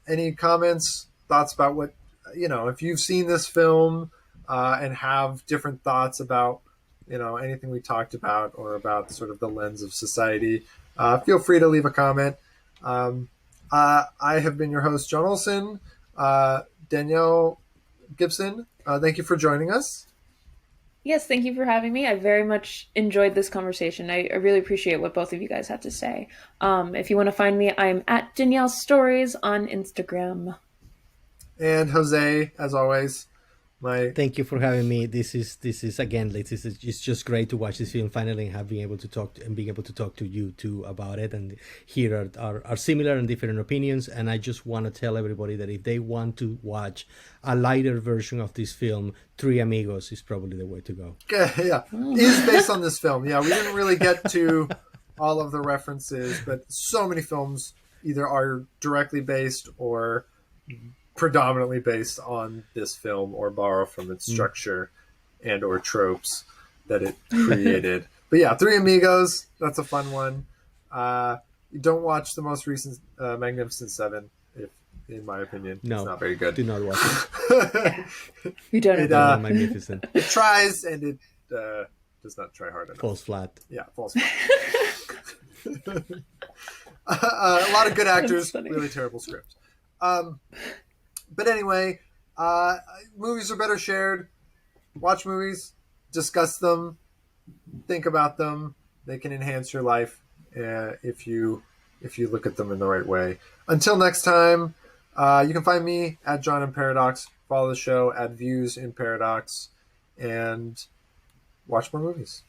Any comments, thoughts about what, if you've seen this film and have different thoughts about, anything we talked about or about sort of the lens of society, feel free to leave a comment. I have been your host, John Olson. Danielle Gibson, thank you for joining us. Yes, thank you for having me. I very much enjoyed this conversation. I really appreciate what both of you guys had to say. If you want to find me, I'm at Danielle Stories on Instagram. And Jose, as always, my Thank you for having me. This is again, it's just great to watch this film finally, and being able to talk to you too about it, and hear our similar and different opinions. And I just want to tell everybody that if they want to watch a lighter version of this film, Three Amigos is probably the way to go. yeah, is based on this film. Yeah, we didn't really get to all of the references, but so many films either are directly based or predominantly based on this film, or borrow from its structure and or tropes that it created. But yeah, Three Amigos, that's a fun one. You don't watch the most recent Magnificent Seven if in my opinion. No, it's not very good. Do not watch it. You don't. It, Magnificent. It tries and it does not try hard enough. Falls flat. Yeah, falls flat. A lot of good actors, really terrible script. But anyway, movies are better shared. Watch movies, discuss them, think about them. They can enhance your life if you look at them in the right way. Until next time, you can find me at John in Paradox. Follow the show at Views in Paradox, and watch more movies.